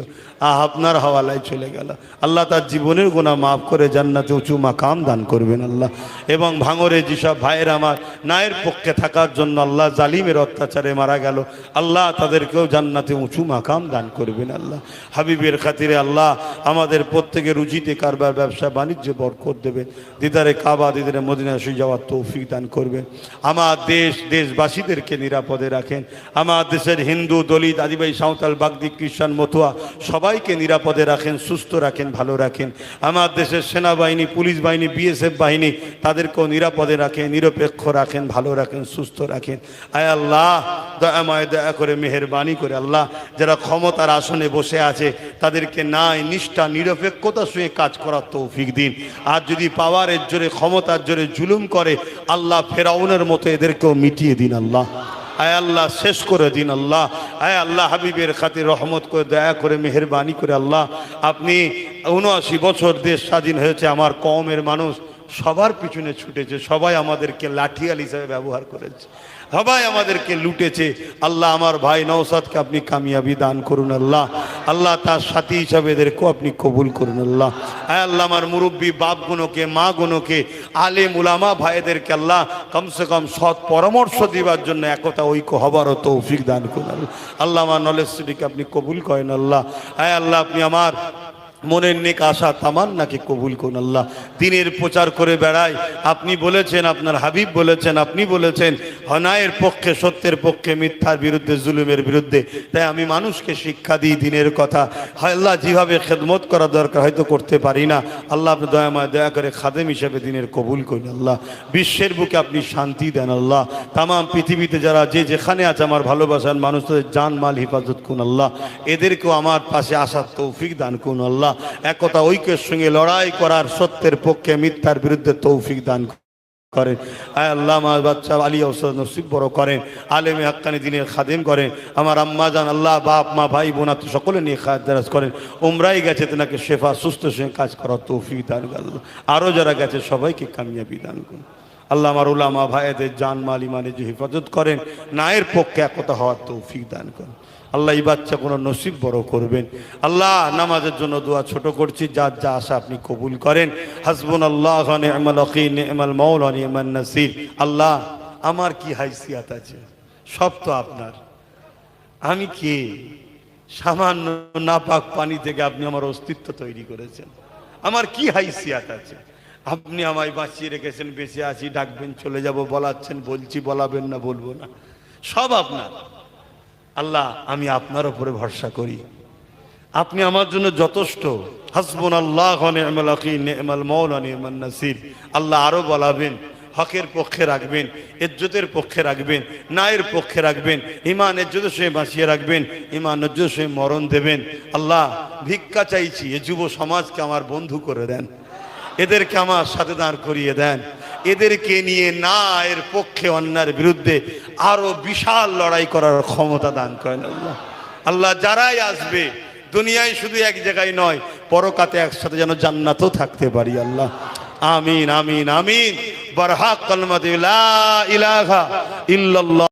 আপনার হাওয়ালায় চলে গেল আল্লাহ। তার জীবনের গুনাহ মাফ করে জান্নাতে উঁচু মাকাম দান করবেন আল্লাহ। এবং ভাঙরে যেসব ভাইয়ের আমার ন্যায়ের পক্ষে থাকার জন্য আল্লাহ জালিমের অত্যাচারে মারা গেল আল্লাহ, তাদেরকেও জান্নাতে উঁচু মাকাম দান করবেন আল্লাহ। হাবিবের খাতিরে আল্লাহ আমাদের প্রত্যেকের রুজিতে কারবার, ব্যবসা বাণিজ্য বরকত দেবেন। দিদারে কাবা, দিদারে মদিনা শরীফ যাওয়ার তৌফিক দান করবেন। আমার দেশবাসীদেরকে নিরাপদে রাখেন। আমার দেশের হিন্দু, দলিত, আদিবাসী, সাঁওতাল, বাগদি, খ্রিস্টান, মতুয়া সবাইকে নিরাপদে রাখেন, সুস্থ রাখেন, ভালো রাখেন। আমার দেশের সেনাবাহিনী, পুলিশ বাহিনী, বিএসএফ বাহিনী তাদেরকেও নিরাপদে রাখেন, নিরপেক্ষ রাখেন, ভালো রাখেন, সুস্থ রাখেন। আয় আল্লাহ, দয়াময় দয়া করে, মেহেরবানি করে আল্লাহ, যারা ক্ষমতার আসনে বসে আছে তাদেরকে ন্যায়, নিষ্ঠা, নিরপেক্ষতার সঙ্গে কাজ করার তৌফিক দিন। আর যদি পাওয়ারের জোরে, ক্ষমতার জোরে জুলুম করে আল্লাহ, ফেরাউনের মতো এদেরকেও মিটিয়ে দিন আল্লাহ। আয় আল্লাহ, শেষ করে দিন আল্লাহ। আয় আল্লাহ, হাবিবের খাতির রহমত করে, দয়া করে, মেহেরবানি করে আল্লাহ, আপনি 79 বছর দেশ স্বাধীন হয়েছে, আমার কওমের মানুষ সবার পিছনে ছুটেছে, সবাই আমাদেরকে লাঠিয়াল হিসাবে ব্যবহার করেছে, সবাই আমাদেরকে লুটেছে আল্লাহ। আমার ভাই নওশাদকে আপনি কামিয়াবি দান করুন আল্লাহ। আল্লাহ, তার সাথী হিসাবে এদেরকেও আপনি কবুল করুন আল্লাহ। আয় আল্লাহ, আমার মুরব্বী বাপগুলোকে, মাগুলোকে, আলেম উলামা ভাইদেরকে আল্লাহ কমসে কম সৎ পরামর্শ দিবার জন্য একতা, ঐক্য হবারও তৌফিক দান করুন আল্লাহ। আমার নলেজ স্টুডিকে আপনি কবুল করেন আল্লাহ। আয় আল্লাহ, আপনি আমার মনের নেক আশা তামান্নাকে কবুল করুন আল্লাহ। দিনের প্রচার করে বেড়াই, আপনি বলেছেন, আপনার হাবিব বলেছেন, আপনি বলেছেন অন্যায়ের পক্ষে, সত্যের পক্ষে, মিথ্যার বিরুদ্ধে, জুলুমের বিরুদ্ধে। তাই আমি মানুষকে শিক্ষা দিই দিনের কথা। হয় আল্লাহ, যেভাবে খেদমত করা দরকার হয়তো করতে পারি না, আল্লাহ আপনি দয়াময় দয়া করে খাদেম হিসেবে দিনের কবুল করুন আল্লাহ। বিশ্বের বুকে আপনি শান্তি দেন আল্লাহ। তামাম পৃথিবীতে যারা যে যেখানে আছে আমার ভালোবাসার মানুষ, তাদের জান মাল হিফাজত করুন আল্লাহ। এদেরকেও আমার পাশে আসার তৌফিক দান করুন আল্লাহ। একতা ঐক্যের সঙ্গে লড়াই করার, সত্যের পক্ষে মিথ্যার বিরুদ্ধে তৌফিক দান করেন। আয় আল্লাহ, আমার বাচ্চা আলী ওস্তাদ নসিব বড় করেন, আলেমে হাক্কানি দ্বীনের খাদেম করেন। আমার আম্মা জান আল্লাহ, বাপ মা ভাই বোন সকলে নিয়ে খায়ের দারাজ করেন। উমরাই গেছে তেনাকে শেফা সুস্থ সঙ্গে কাজ করার তৌফিক দান করেন। আরও যারা গেছে সবাইকে কামিয়াবি দান করুন আল্লাহ। আমার উলামা ভাইদের জান মাল ইমানে যে হেফাজত করেন, নায়ের পক্ষে একতা হওয়ার তৌফিক দান করেন আল্লাহ। এই বাচ্চা কোনো নসিব বড় করবেন আল্লাহ। নামাজের জন্য দোয়া ছোট করছি, যার যা আশা আপনি কবুল করেন। হাসবুনাল্লাহু ওয়া নি'মাল ওয়াকিল, নি'মাল মাওলা, নি'মান নাসির। আল্লাহ, আমার কি হাইসিয়াত আছে? সব তো আপনার। আমি কে? সামান্য নাপাক পানি থেকে আপনি আমার অস্তিত্ব তৈরি করেছেন। আমার কি হাইসিয়াত আছে? আপনি আমায় বাঁচিয়ে রেখেছেন, বেঁচে আছি, ডাকবেন চলে যাব, বলাচ্ছেন বলছি, বলাবেন না বলবো না, সব আপনার। আল্লাহ, আমি আপনার উপরে ভরসা করি, আপনি আমার জন্য যথেষ্ট। হাসবুনাল্লাহু ওয়া নি'মাল ওয়াকিল, নি'মাল মাওলা, নি'মান নাসির। আল্লাহ আরো বলাবেন, হকের পক্ষে রাখবেন, ইজ্জতের পক্ষে রাখবেন, ন্যায়ের পক্ষে রাখবেন, ঈমান ইজ্জতের সঙ্গে বাঁচিয়ে রাখবেন, ঈমান ইজ্জতের সঙ্গে মরণ দেবেন। আল্লাহ, ভিক্ষা চাইছি, এ যুব সমাজকে আমার বন্ধু করে দেন, এদেরকে আমার সাথে দাঁড় করিয়ে দেন। এদেরকে নিয়ে ন্যায়ের পক্ষে, অন্যায়ের বিরুদ্ধে আরো বিশাল লড়াই করার ক্ষমতা দান করেন আল্লাহ। আল্লাহ, যারাই আসবে দুনিয়ায় শুধু এক জায়গায় নয়, পরকাতে একসাথে যেন জান্নাতও থাকতে পারি আল্লাহ। আমিন আমিন আমিন। বারহাক কালমাতি লা ইলাহা ইল্লাল্লাহ।